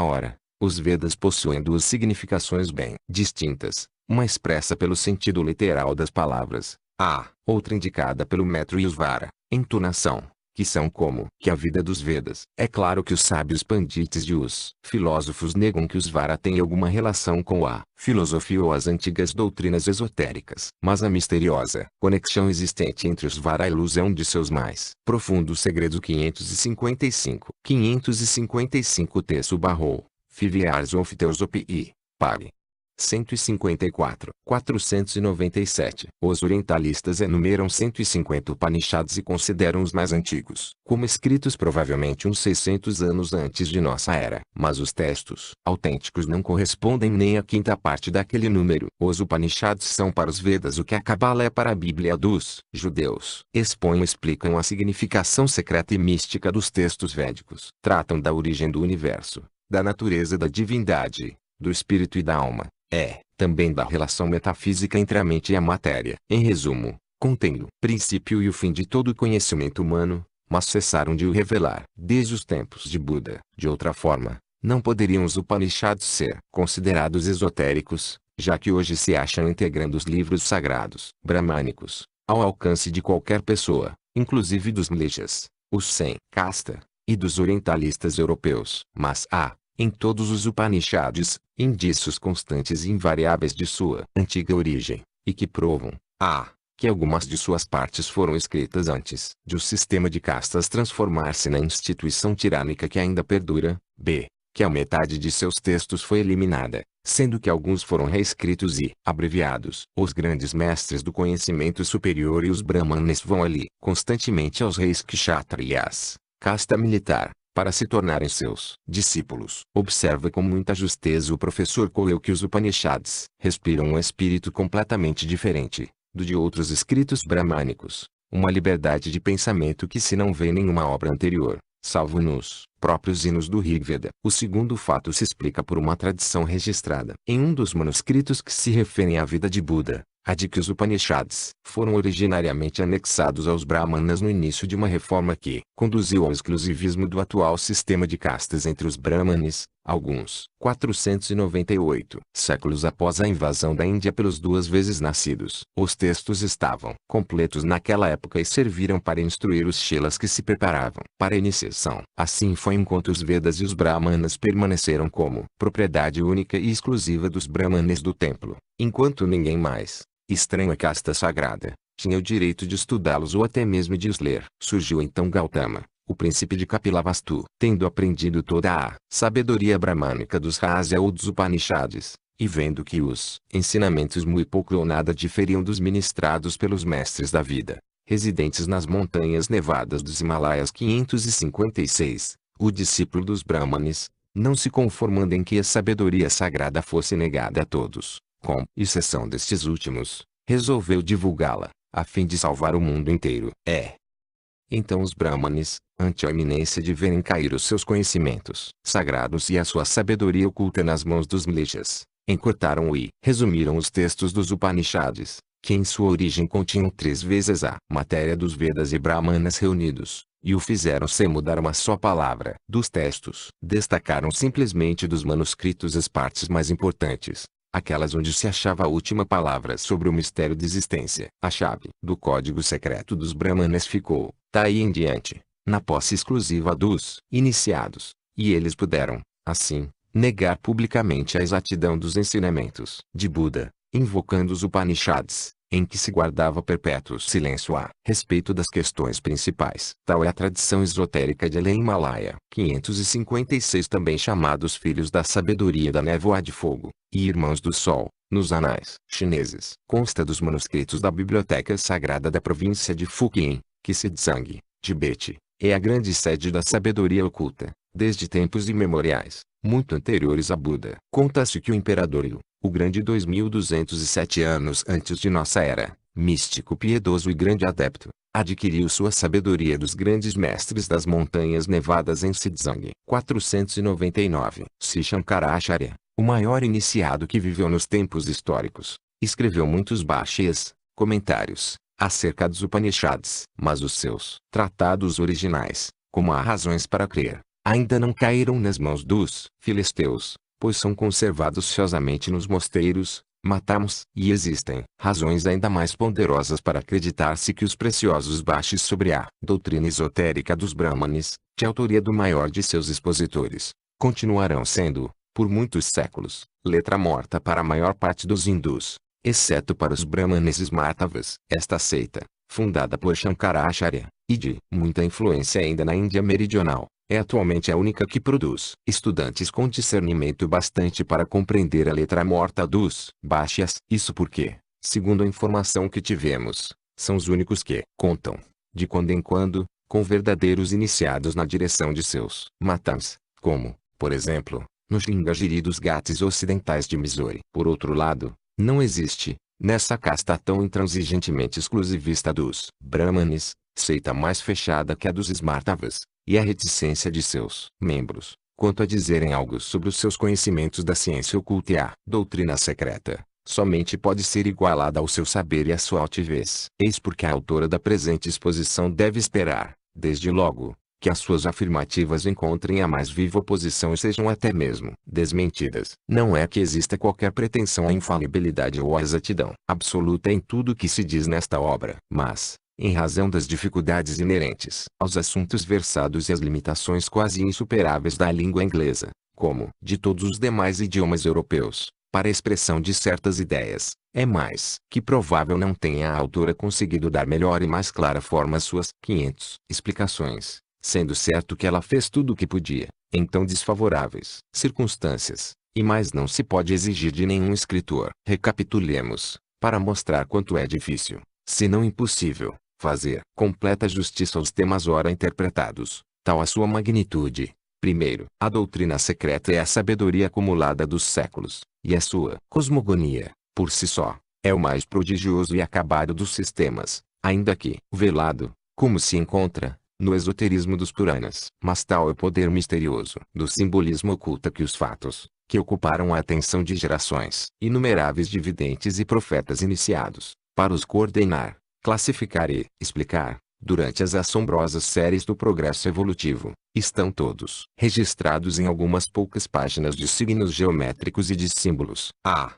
Ora, os Vedas possuem duas significações bem distintas, uma expressa pelo sentido literal das palavras, a outra indicada pelo metro e o svara, entonação, que são como que a vida dos Vedas. É claro que os sábios pandits e os filósofos negam que o svara tem alguma relação com a filosofia ou as antigas doutrinas esotéricas. Mas a misteriosa conexão existente entre o svara e luz é um de seus mais profundos segredos. 555 Texto Barrou, Filiars of Theosophy, Pali 154. 497. Os orientalistas enumeram 150 Upanishads e consideram os mais antigos como escritos provavelmente uns 600 anos antes de nossa era. Mas os textos autênticos não correspondem nem à quinta parte daquele número. Os Upanishads são para os Vedas o que a Cabala é para a Bíblia dos judeus. Expõem e explicam a significação secreta e mística dos textos védicos. Tratam da origem do universo, da natureza da divindade, do espírito e da alma. Também da relação metafísica entre a mente e a matéria. Em resumo, contém o princípio e o fim de todo o conhecimento humano, mas cessaram de o revelar desde os tempos de Buda. De outra forma, não poderiam os Upanishads ser considerados esotéricos, já que hoje se acham integrando os livros sagrados bramânicos, ao alcance de qualquer pessoa, inclusive dos mlechas, os sem casta, e dos orientalistas europeus. Mas há, em todos os Upanishads, indícios constantes e invariáveis de sua antiga origem, e que provam que algumas de suas partes foram escritas antes de o sistema de castas transformar-se na instituição tirânica que ainda perdura, que a metade de seus textos foi eliminada, sendo que alguns foram reescritos e abreviados. Os grandes mestres do conhecimento superior e os brahmanes vão ali constantemente aos reis kshatriyas, casta militar, para se tornarem seus discípulos. Observa com muita justeza o professor Cowell que os Upanishads respiram um espírito completamente diferente do de outros escritos bramânicos, uma liberdade de pensamento que se não vê em nenhuma obra anterior, salvo nos próprios hinos do Rigveda. O segundo fato se explica por uma tradição registrada em um dos manuscritos que se referem à vida de Buda, a de que os Upanishads foram originariamente anexados aos Brahmanas no início de uma reforma que conduziu ao exclusivismo do atual sistema de castas entre os Brahmanes, alguns 498 séculos após a invasão da Índia pelos duas vezes nascidos. Os textos estavam completos naquela época e serviram para instruir os chelas que se preparavam para a iniciação. Assim foi enquanto os Vedas e os Brahmanas permaneceram como propriedade única e exclusiva dos Brahmanes do templo, enquanto ninguém mais, estranho à casta sagrada, tinha o direito de estudá-los ou até mesmo de os ler. Surgiu então Gautama, o príncipe de Kapilavastu, tendo aprendido toda a sabedoria bramânica dos Rahasya ou dos Upanishads, e vendo que os ensinamentos muito pouco ou nada diferiam dos ministrados pelos mestres da vida, residentes nas montanhas nevadas dos Himalaias. 556, o discípulo dos Brahmanes, não se conformando em que a sabedoria sagrada fosse negada a todos, com exceção destes últimos, resolveu divulgá-la, a fim de salvar o mundo inteiro. Então os Brahmanes, ante a iminência de verem cair os seus conhecimentos sagrados e a sua sabedoria oculta nas mãos dos mlechas, encurtaram e resumiram os textos dos Upanishads, que em sua origem continham 3 vezes a matéria dos Vedas e Brahmanas reunidos, e o fizeram sem mudar uma só palavra. Dos textos, destacaram simplesmente dos manuscritos as partes mais importantes, aquelas onde se achava a última palavra sobre o mistério da existência. A chave do código secreto dos Brahmanes ficou, daí em diante, na posse exclusiva dos iniciados, e eles puderam, assim, negar publicamente a exatidão dos ensinamentos de Buda, invocando os Upanishads, em que se guardava perpétuo silêncio a respeito das questões principais. Tal é a tradição esotérica de Elen Himalaia. 556 também chamados Filhos da Sabedoria da Névoa de Fogo, e Irmãos do Sol, nos anais chineses. Consta dos manuscritos da Biblioteca Sagrada da província de Fujian, que Sidzang, Tibete, é a grande sede da sabedoria oculta, desde tempos imemoriais, muito anteriores a Buda. Conta-se que o imperador Yu, o Grande 2207 anos antes de nossa era, místico piedoso e grande adepto, adquiriu sua sabedoria dos grandes mestres das montanhas nevadas em Sidzang. 499. Sri Shankaracharya, o maior iniciado que viveu nos tempos históricos, escreveu muitos bhashyas, comentários, acerca dos Upanishads. Mas os seus tratados originais, como há razões para crer, ainda não caíram nas mãos dos filisteus, pois são conservados ciosamente nos mosteiros, matamos, e existem razões ainda mais ponderosas para acreditar-se que os preciosos bhashyas sobre a doutrina esotérica dos Brahmanes, de autoria do maior de seus expositores, continuarão sendo, por muitos séculos, letra morta para a maior parte dos hindus, exceto para os Brahmanes Smartavas. Esta seita, fundada por Shankaracharya, e de muita influência ainda na Índia Meridional, é atualmente a única que produz estudantes com discernimento bastante para compreender a letra morta dos bhashyas. Isso porque, segundo a informação que tivemos, são os únicos que contam, de quando em quando, com verdadeiros iniciados na direção de seus matams, como, por exemplo, no Sringagiri dos Ghats ocidentais de Mysore. Por outro lado, não existe, nessa casta tão intransigentemente exclusivista dos Brahmanes, seita mais fechada que a dos Smartavas, e a reticência de seus membros, quanto a dizerem algo sobre os seus conhecimentos da ciência oculta e a doutrina secreta, somente pode ser igualada ao seu saber e à sua altivez. Eis porque a autora da presente exposição deve esperar, desde logo, que as suas afirmativas encontrem a mais viva oposição e sejam até mesmo desmentidas. Não é que exista qualquer pretensão à infalibilidade ou à exatidão absoluta em tudo que se diz nesta obra, mas, em razão das dificuldades inerentes aos assuntos versados e às limitações quase insuperáveis da língua inglesa, como de todos os demais idiomas europeus, para a expressão de certas ideias, é mais que provável não tenha a autora conseguido dar melhor e mais clara forma às suas 500 explicações, sendo certo que ela fez tudo o que podia, em tão desfavoráveis circunstâncias, e mais não se pode exigir de nenhum escritor. Recapitulemos, para mostrar quanto é difícil, se não impossível, fazer completa justiça aos temas ora interpretados, tal a sua magnitude. Primeiro, a doutrina secreta é a sabedoria acumulada dos séculos, e a sua cosmogonia, por si só, é o mais prodigioso e acabado dos sistemas, ainda que velado, como se encontra no esoterismo dos Puranas. Mas tal é o poder misterioso do simbolismo oculto que os fatos, que ocuparam a atenção de gerações inumeráveis de videntes e profetas iniciados, para os coordenar, classificar e explicar, durante as assombrosas séries do progresso evolutivo, estão todos registrados em algumas poucas páginas de signos geométricos e de símbolos. A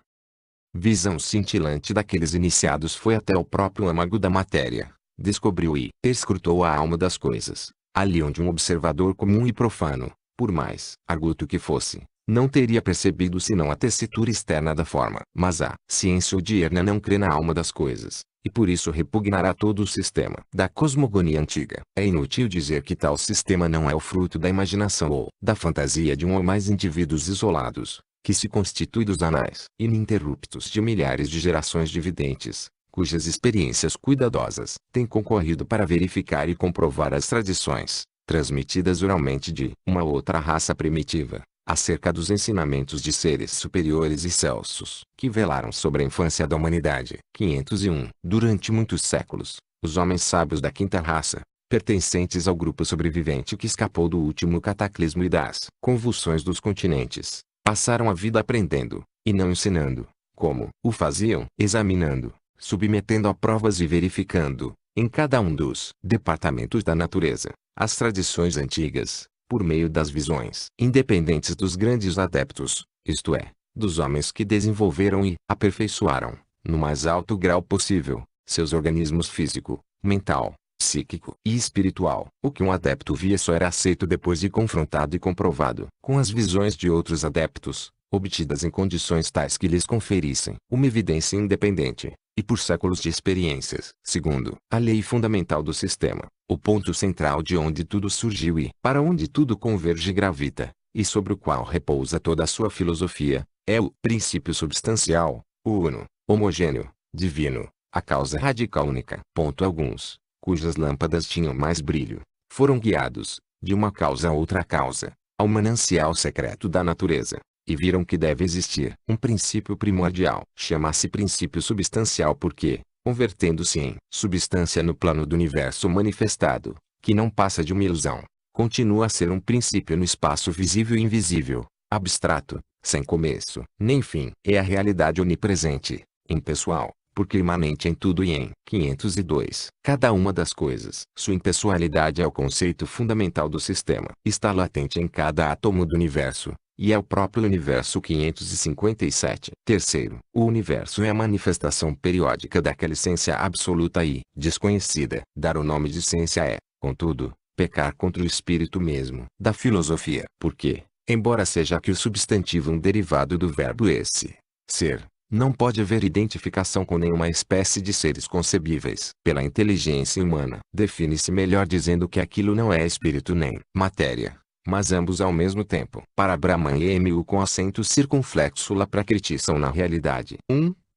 visão cintilante daqueles iniciados foi até o próprio âmago da matéria, descobriu e escrutou a alma das coisas, ali onde um observador comum e profano, por mais arguto que fosse, não teria percebido senão a tessitura externa da forma. Mas a ciência odierna não crê na alma das coisas, e por isso repugnará todo o sistema da cosmogonia antiga. É inútil dizer que tal sistema não é o fruto da imaginação ou da fantasia de um ou mais indivíduos isolados, que se constitui dos anais ininterruptos de milhares de gerações de videntes, cujas experiências cuidadosas têm concorrido para verificar e comprovar as tradições, transmitidas oralmente de uma outra raça primitiva, acerca dos ensinamentos de seres superiores e excelsos, que velaram sobre a infância da humanidade. 501. Durante muitos séculos, os homens sábios da quinta raça, pertencentes ao grupo sobrevivente que escapou do último cataclismo e das convulsões dos continentes, passaram a vida aprendendo, e não ensinando, como o faziam, examinando, submetendo a provas e verificando, em cada um dos departamentos da natureza, as tradições antigas, por meio das visões independentes dos grandes adeptos, isto é, dos homens que desenvolveram e aperfeiçoaram, no mais alto grau possível, seus organismos físico, mental, psíquico e espiritual. O que um adepto via só era aceito depois de confrontado e comprovado com as visões de outros adeptos, obtidas em condições tais que lhes conferissem uma evidência independente, e por séculos de experiências. Segundo, a lei fundamental do sistema, o ponto central de onde tudo surgiu e para onde tudo converge e gravita, e sobre o qual repousa toda a sua filosofia, é o princípio substancial, o uno, homogêneo, divino, a causa radical única. Alguns, cujas lâmpadas tinham mais brilho, foram guiados, de uma causa a outra causa, ao manancial secreto da natureza, e viram que deve existir um princípio primordial. Chama-se princípio substancial porque, convertendo-se em substância no plano do universo manifestado, que não passa de uma ilusão, continua a ser um princípio no espaço visível e invisível, abstrato, sem começo nem fim. É a realidade onipresente, impessoal, porque imanente em tudo e em 502. Cada uma das coisas. Sua impessoalidade é o conceito fundamental do sistema. Está latente em cada átomo do universo, e é o próprio universo 557. Terceiro, o universo é a manifestação periódica daquela essência absoluta e desconhecida. Dar o nome de essência é, contudo, pecar contra o espírito mesmo da filosofia. Porque, embora seja aqui o substantivo um derivado do verbo esse, ser, não pode haver identificação com nenhuma espécie de seres concebíveis pela inteligência humana. Define-se melhor dizendo que aquilo não é espírito nem matéria, mas ambos ao mesmo tempo. Para Brahman e Mu com acento circunflexo lá prakriti são na realidade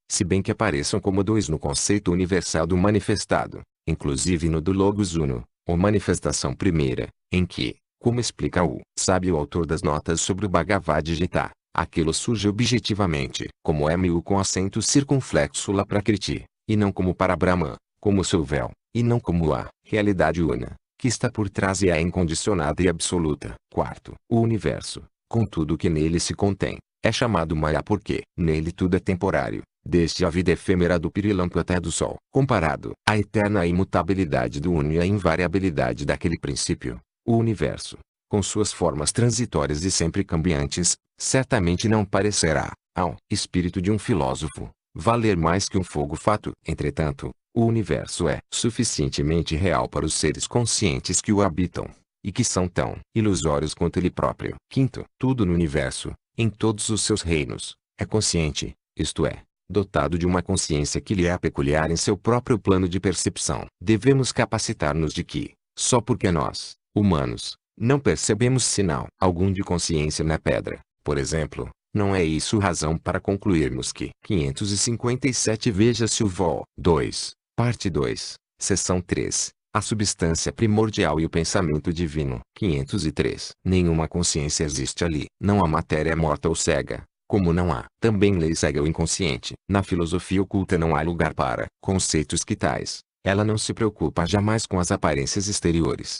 se bem que apareçam como dois no conceito universal do manifestado, inclusive no do Logos Uno, ou manifestação primeira, em que, como explica o sábio autor das notas sobre o Bhagavad Gita, aquilo surge objetivamente, como Mu com acento circunflexo lá prakriti, e não como para Brahman, como seu véu, e não como a realidade una, que está por trás e é incondicionada e absoluta. Quarto, o universo, com tudo que nele se contém, é chamado Maya porque nele tudo é temporário, desde a vida efêmera do pirilampo até do sol. Comparado à eterna imutabilidade do Uno e à invariabilidade daquele princípio, o universo, com suas formas transitórias e sempre cambiantes, certamente não parecerá, ao espírito de um filósofo, valer mais que um fogo fato. Entretanto, o universo é suficientemente real para os seres conscientes que o habitam, e que são tão ilusórios quanto ele próprio. Quinto, tudo no universo, em todos os seus reinos, é consciente, isto é, dotado de uma consciência que lhe é peculiar em seu próprio plano de percepção. Devemos capacitar-nos de que, só porque nós, humanos, não percebemos sinal algum de consciência na pedra, por exemplo, não é isso razão para concluirmos que 557 veja-se o Vol. 2, parte 2, seção 3, a substância primordial e o pensamento divino. 503. Nenhuma consciência existe ali. Não há matéria morta ou cega, como não há também lei cega ou inconsciente. Na filosofia oculta não há lugar para conceitos que tais. Ela não se preocupa jamais com as aparências exteriores.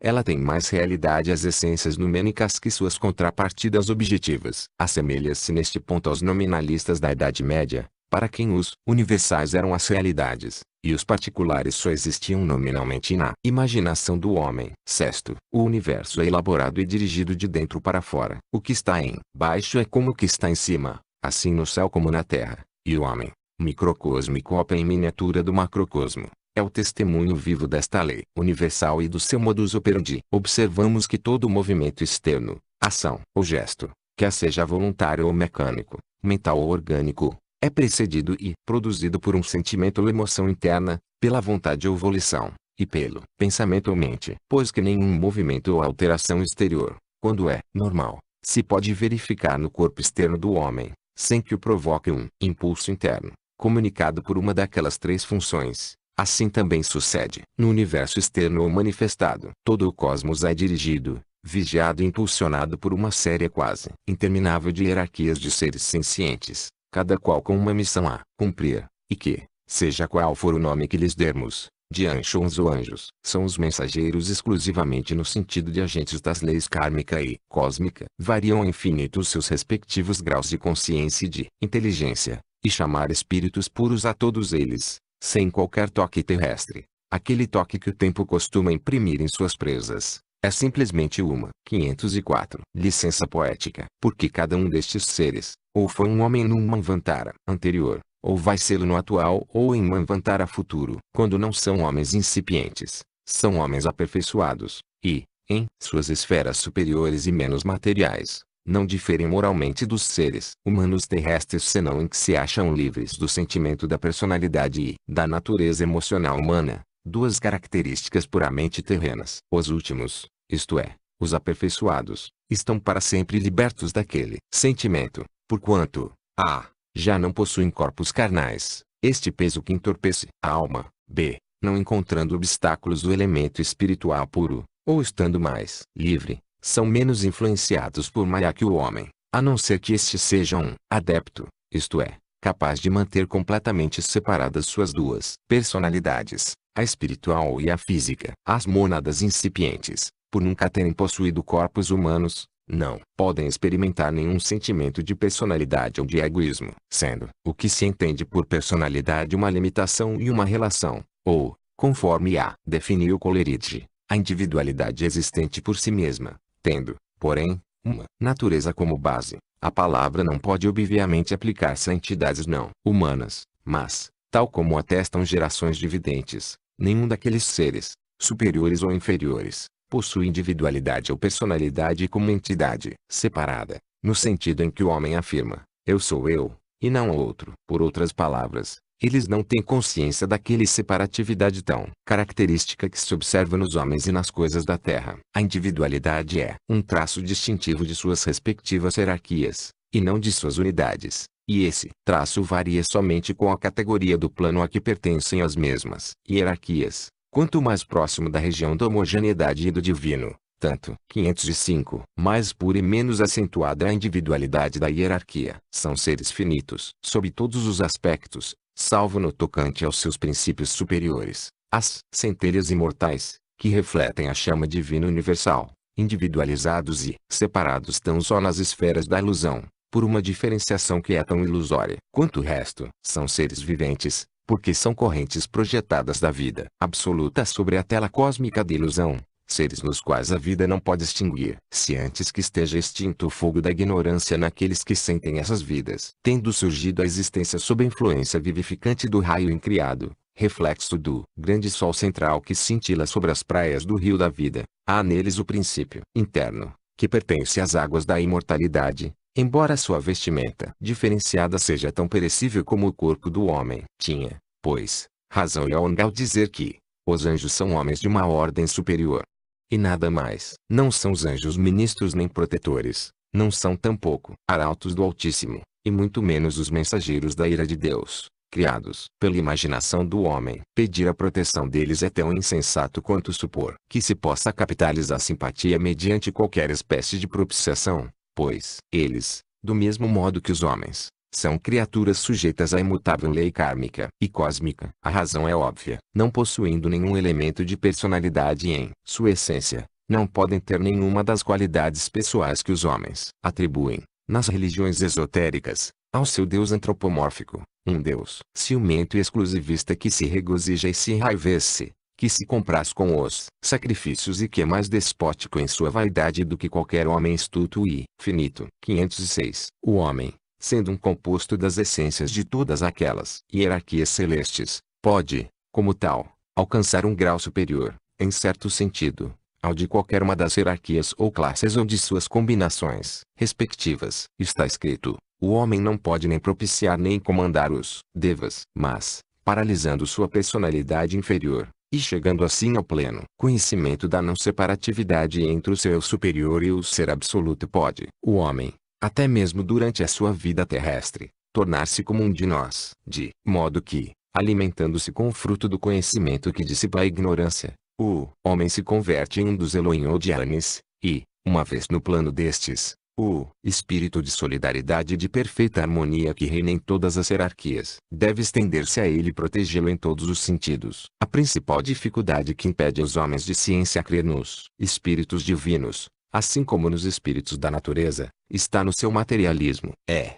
Ela tem mais realidade as essências numênicas que suas contrapartidas objetivas. Assemelha-se neste ponto aos nominalistas da Idade Média, para quem os universais eram as realidades, e os particulares só existiam nominalmente na imaginação do homem. Sexto, o universo é elaborado e dirigido de dentro para fora. O que está em baixo é como o que está em cima, assim no céu como na terra, e o homem, microcosmo e cópia em miniatura do macrocosmo, é o testemunho vivo desta lei universal e do seu modus operandi. Observamos que todo movimento externo, ação ou gesto, quer seja voluntário ou mecânico, mental ou orgânico, é precedido e produzido por um sentimento ou emoção interna, pela vontade ou volição, e pelo pensamento ou mente. Pois que nenhum movimento ou alteração exterior, quando é normal, se pode verificar no corpo externo do homem, sem que o provoque um impulso interno, comunicado por uma daquelas três funções. Assim também sucede no universo externo ou manifestado. Todo o cosmos é dirigido, vigiado e impulsionado por uma série quase interminável de hierarquias de seres sencientes, cada qual com uma missão a cumprir, e que, seja qual for o nome que lhes dermos, de anjos ou anjos, são os mensageiros exclusivamente no sentido de agentes das leis kármica e cósmica. Variam ao infinito os seus respectivos graus de consciência e de inteligência, e chamar espíritos puros a todos eles, sem qualquer toque terrestre. Aquele toque que o tempo costuma imprimir em suas presas, é simplesmente uma. 504. Licença poética. Porque cada um destes seres, ou foi um homem num Manvantara anterior, ou vai ser no atual ou em Manvantara futuro. Quando não são homens incipientes, são homens aperfeiçoados, e, em suas esferas superiores e menos materiais, não diferem moralmente dos seres humanos terrestres senão em que se acham livres do sentimento da personalidade e da natureza emocional humana, duas características puramente terrenas. Os últimos, isto é, os aperfeiçoados, estão para sempre libertos daquele sentimento, porquanto, a. já não possuem corpos carnais, este peso que entorpece a alma, b. não encontrando obstáculos do elemento espiritual puro, ou estando mais livre, são menos influenciados por Maya que o homem, a não ser que este seja um adepto, isto é, capaz de manter completamente separadas suas duas personalidades, a espiritual e a física. As mônadas incipientes, por nunca terem possuído corpos humanos, não podem experimentar nenhum sentimento de personalidade ou de egoísmo, sendo o que se entende por personalidade uma limitação e uma relação, ou, conforme a definiu Coleridge, a individualidade existente por si mesma, tendo, porém, uma natureza como base. A palavra não pode obviamente aplicar-se a entidades não humanas, mas, tal como atestam gerações de videntes, nenhum daqueles seres, superiores ou inferiores, possui individualidade ou personalidade como entidade separada, no sentido em que o homem afirma, eu sou eu, e não o outro. Por outras palavras, eles não têm consciência daquele separatividade tão característica que se observa nos homens e nas coisas da terra. A individualidade é um traço distintivo de suas respectivas hierarquias, e não de suas unidades, e esse traço varia somente com a categoria do plano a que pertencem as mesmas hierarquias. Quanto mais próximo da região da homogeneidade e do divino, tanto 505 mais pura e menos acentuada é a individualidade da hierarquia. São seres finitos sob todos os aspectos, salvo no tocante aos seus princípios superiores, as centelhas imortais, que refletem a chama divina universal, individualizados e separados tão só nas esferas da ilusão, por uma diferenciação que é tão ilusória quanto o resto. São seres viventes, porque são correntes projetadas da vida absoluta sobre a tela cósmica da ilusão, seres nos quais a vida não pode extinguir, se antes que esteja extinto o fogo da ignorância naqueles que sentem essas vidas. Tendo surgido a existência sob a influência vivificante do raio incriado, reflexo do grande sol central que cintila sobre as praias do rio da vida, há neles o princípio interno, que pertence às águas da imortalidade, embora sua vestimenta diferenciada seja tão perecível como o corpo do homem. Tinha, pois, razão Jung ao dizer que os anjos são homens de uma ordem superior. E nada mais. Não são os anjos ministros nem protetores, não são tampouco arautos do Altíssimo, e muito menos os mensageiros da ira de Deus, criados pela imaginação do homem. Pedir a proteção deles é tão insensato quanto supor que se possa capitalizar simpatia mediante qualquer espécie de propiciação, pois eles, do mesmo modo que os homens, são criaturas sujeitas à imutável lei kármica e cósmica. A razão é óbvia. Não possuindo nenhum elemento de personalidade em sua essência, não podem ter nenhuma das qualidades pessoais que os homens atribuem, nas religiões esotéricas, ao seu Deus antropomórfico, um Deus ciumento e exclusivista que se regozija e se enraivece, que se compraz com os sacrifícios e que é mais despótico em sua vaidade do que qualquer homem astuto e finito. 506. O homem, sendo um composto das essências de todas aquelas hierarquias celestes, pode, como tal, alcançar um grau superior, em certo sentido, ao de qualquer uma das hierarquias ou classes ou de suas combinações respectivas. Está escrito, o homem não pode nem propiciar nem comandar os devas, mas, paralisando sua personalidade inferior, e chegando assim ao pleno conhecimento da não separatividade entre o ser superior e o ser absoluto, pode o homem, até mesmo durante a sua vida terrestre, tornar-se como um de nós, de modo que, alimentando-se com o fruto do conhecimento que dissipa a ignorância, o homem se converte em um dos Elohim ou Dianes, e, uma vez no plano destes, o espírito de solidariedade e de perfeita harmonia que reina em todas as hierarquias deve estender-se a ele e protegê-lo em todos os sentidos. A principal dificuldade que impede os homens de ciência a crer nos espíritos divinos, assim como nos espíritos da natureza, está no seu materialismo. É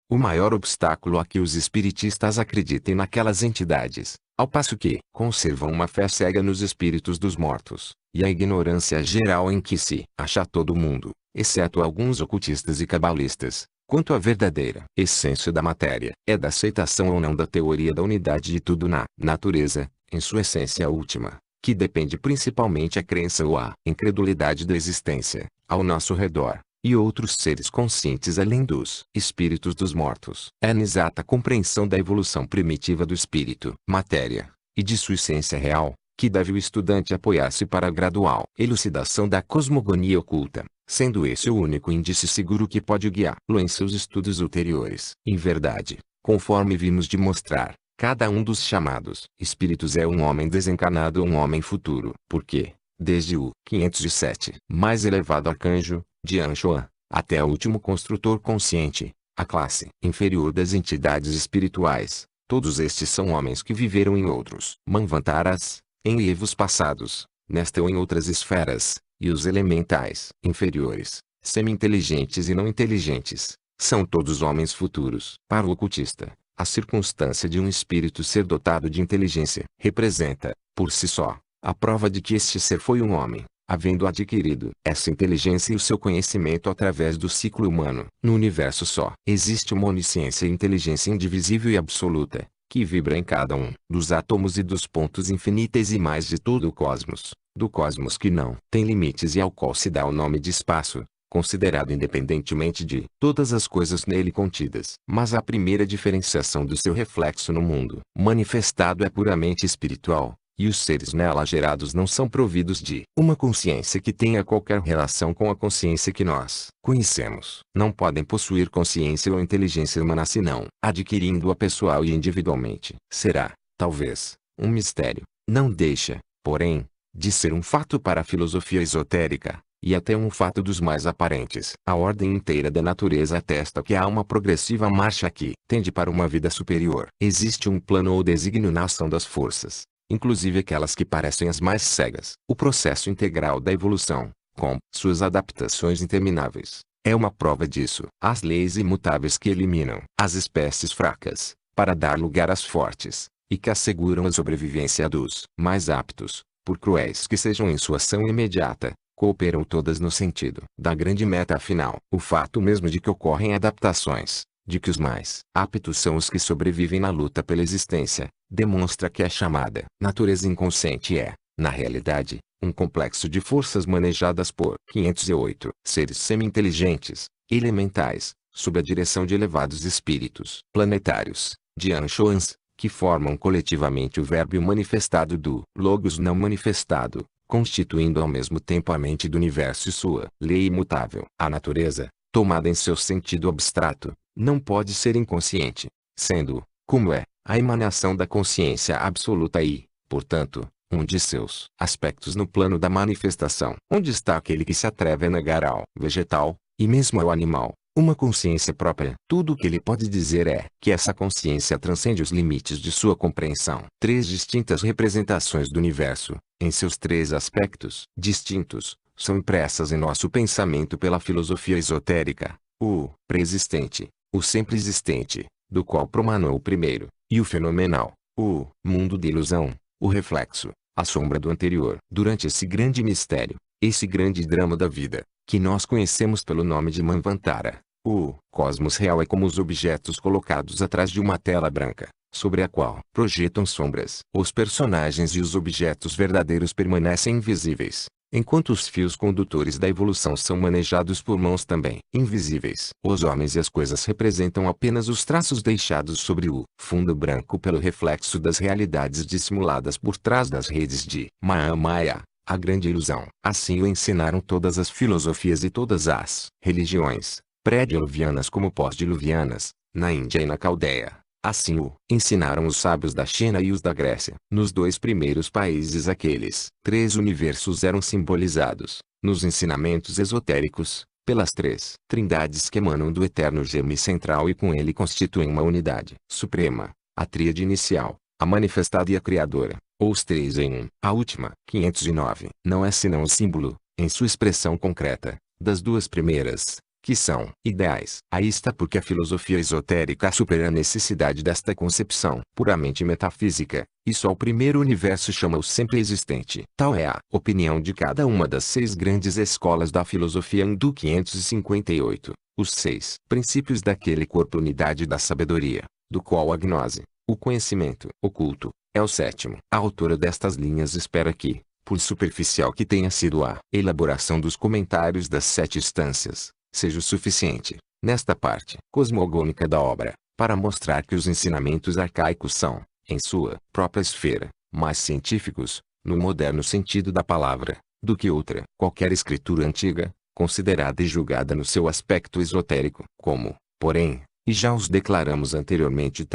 o maior obstáculo a que os espiritistas acreditem naquelas entidades, ao passo que conservam uma fé cega nos espíritos dos mortos, e a ignorância geral em que se acha todo mundo, exceto alguns ocultistas e cabalistas, quanto à verdadeira essência da matéria, é da aceitação ou não da teoria da unidade de tudo na natureza, em sua essência última, que depende principalmente a crença ou a incredulidade da existência, ao nosso redor, e outros seres conscientes além dos espíritos dos mortos. É na exata compreensão da evolução primitiva do espírito, matéria, e de sua essência real, que deve o estudante apoiar-se para a gradual elucidação da cosmogonia oculta, sendo esse o único índice seguro que pode guiá-lo em seus estudos ulteriores. Em verdade, conforme vimos de mostrar, cada um dos chamados espíritos é um homem desencarnado ou um homem futuro. Porque, desde o 507 mais elevado arcanjo, de Anshoan, até o último construtor consciente, a classe inferior das entidades espirituais, todos estes são homens que viveram em outros manvantaras, em livros passados, nesta ou em outras esferas, e os elementais inferiores, semi-inteligentes e não inteligentes, são todos homens futuros. Para o ocultista, a circunstância de um espírito ser dotado de inteligência representa, por si só, a prova de que este ser foi um homem, havendo adquirido essa inteligência e o seu conhecimento através do ciclo humano. No universo só existe uma onisciência e inteligência indivisível e absoluta, que vibra em cada um dos átomos e dos pontos infinitesimais de todo o cosmos, do cosmos que não tem limites e ao qual se dá o nome de espaço, considerado independentemente de todas as coisas nele contidas. Mas a primeira diferenciação do seu reflexo no mundo manifestado é puramente espiritual, e os seres nela gerados não são providos de uma consciência que tenha qualquer relação com a consciência que nós conhecemos. Não podem possuir consciência ou inteligência humana senão adquirindo-a pessoal e individualmente. Será, talvez, um mistério. Não deixa, porém, de ser um fato para a filosofia esotérica, e até um fato dos mais aparentes. A ordem inteira da natureza atesta que há uma progressiva marcha que tende para uma vida superior. Existe um plano ou desígnio na ação das forças, inclusive aquelas que parecem as mais cegas. O processo integral da evolução, com suas adaptações intermináveis, é uma prova disso. As leis imutáveis que eliminam as espécies fracas, para dar lugar às fortes, e que asseguram a sobrevivência dos mais aptos, por cruéis que sejam em sua ação imediata, cooperam todas no sentido da grande meta final. O fato mesmo de que ocorrem adaptações, de que os mais aptos são os que sobrevivem na luta pela existência, demonstra que a chamada natureza inconsciente é, na realidade, um complexo de forças manejadas por 508 seres semi-inteligentes, elementais, sob a direção de elevados espíritos planetários, de Anshoans, que formam coletivamente o verbo manifestado do Logos não manifestado, constituindo ao mesmo tempo a mente do universo e sua lei imutável. A natureza, tomada em seu sentido abstrato, não pode ser inconsciente, sendo, como é, a emanação da consciência absoluta e, portanto, um de seus aspectos no plano da manifestação. Onde está aquele que se atreve a negar ao vegetal, e mesmo ao animal, uma consciência própria? Tudo o que ele pode dizer é que essa consciência transcende os limites de sua compreensão. Três distintas representações do universo, em seus três aspectos distintos, são impressas em nosso pensamento pela filosofia esotérica: o pré-existente, o sempre existente, do qual promanou o primeiro, e o fenomenal, o mundo de ilusão, o reflexo, a sombra do anterior. Durante esse grande mistério, esse grande drama da vida, que nós conhecemos pelo nome de Manvantara, o cosmos real é como os objetos colocados atrás de uma tela branca, sobre a qual projetam sombras. Os personagens e os objetos verdadeiros permanecem invisíveis, enquanto os fios condutores da evolução são manejados por mãos também invisíveis. Os homens e as coisas representam apenas os traços deixados sobre o fundo branco pelo reflexo das realidades dissimuladas por trás das redes de Maya, a grande ilusão. Assim o ensinaram todas as filosofias e todas as religiões, pré-diluvianas como pós-diluvianas, na Índia e na Caldeia. Assim o ensinaram os sábios da China e os da Grécia. Nos dois primeiros países aqueles três universos eram simbolizados, nos ensinamentos esotéricos, pelas três trindades que emanam do eterno germe central e com ele constituem uma unidade suprema, a tríade inicial, a manifestada e a criadora, ou os três em um. A última, 509, não é senão o símbolo, em sua expressão concreta, das duas primeiras, que são ideais. Aí está porque a filosofia esotérica supera a necessidade desta concepção puramente metafísica, e só o primeiro universo chama o sempre existente. Tal é a opinião de cada uma das seis grandes escolas da filosofia hindu. 558, os seis princípios daquele corpo unidade da sabedoria, do qual a gnose, o conhecimento oculto, é o sétimo. A autora destas linhas espera que, por superficial que tenha sido a elaboração dos comentários das sete instâncias, seja o suficiente, nesta parte cosmogônica da obra, para mostrar que os ensinamentos arcaicos são, em sua própria esfera, mais científicos, no moderno sentido da palavra, do que outra qualquer escritura antiga, considerada e julgada no seu aspecto esotérico. Como, porém, e já os declaramos anteriormente,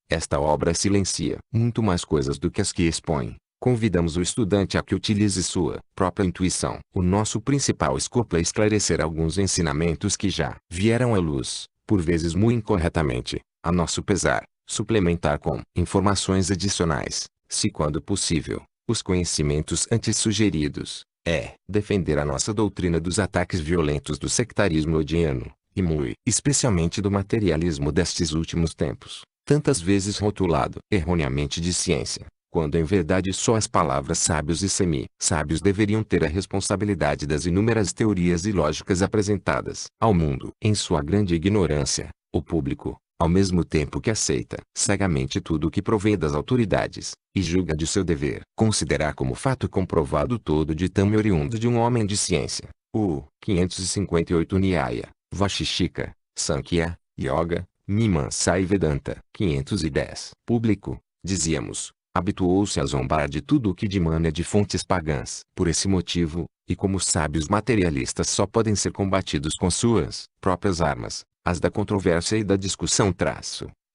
esta obra silencia muito mais coisas do que as que expõe. Convidamos o estudante a que utilize sua própria intuição. O nosso principal escopo é esclarecer alguns ensinamentos que já vieram à luz, por vezes muito incorretamente, a nosso pesar, suplementar com informações adicionais, se quando possível, os conhecimentos antes sugeridos, defender a nossa doutrina dos ataques violentos do sectarismo odiano, e muito especialmente do materialismo destes últimos tempos, tantas vezes rotulado erroneamente de ciência, quando em verdade só as palavras sábios e semi-sábios deveriam ter a responsabilidade das inúmeras teorias ilógicas apresentadas ao mundo. Em sua grande ignorância, o público, ao mesmo tempo que aceita cegamente tudo o que provém das autoridades, e julga de seu dever considerar como fato comprovado todo ditame oriundo de um homem de ciência, o 558 Nyaya, Vaisheshika, Sankhya, Yoga, Mimamsa e Vedanta. 510. Público, dizíamos, habituou-se a zombar de tudo o que dimana de fontes pagãs. Por esse motivo, e como os sábios materialistas só podem ser combatidos com suas próprias armas, as da controvérsia e da discussão,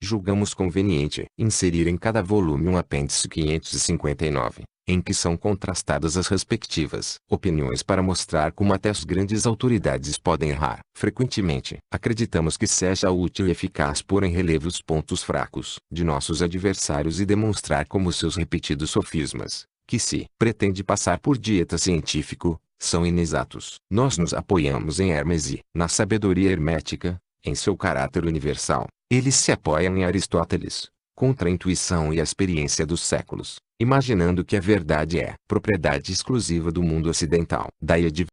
julgamos conveniente inserir em cada volume um apêndice 559, em que são contrastadas as respectivas opiniões para mostrar como até as grandes autoridades podem errar. Frequentemente, acreditamos que seja útil e eficaz pôr em relevo os pontos fracos de nossos adversários e demonstrar como seus repetidos sofismas, que se pretende passar por dieta científico, são inexatos. Nós nos apoiamos em Hermes e, na sabedoria hermética, em seu caráter universal. Eles se apoiam em Aristóteles, contra a intuição e a experiência dos séculos, imaginando que a verdade é propriedade exclusiva do mundo ocidental. Daí a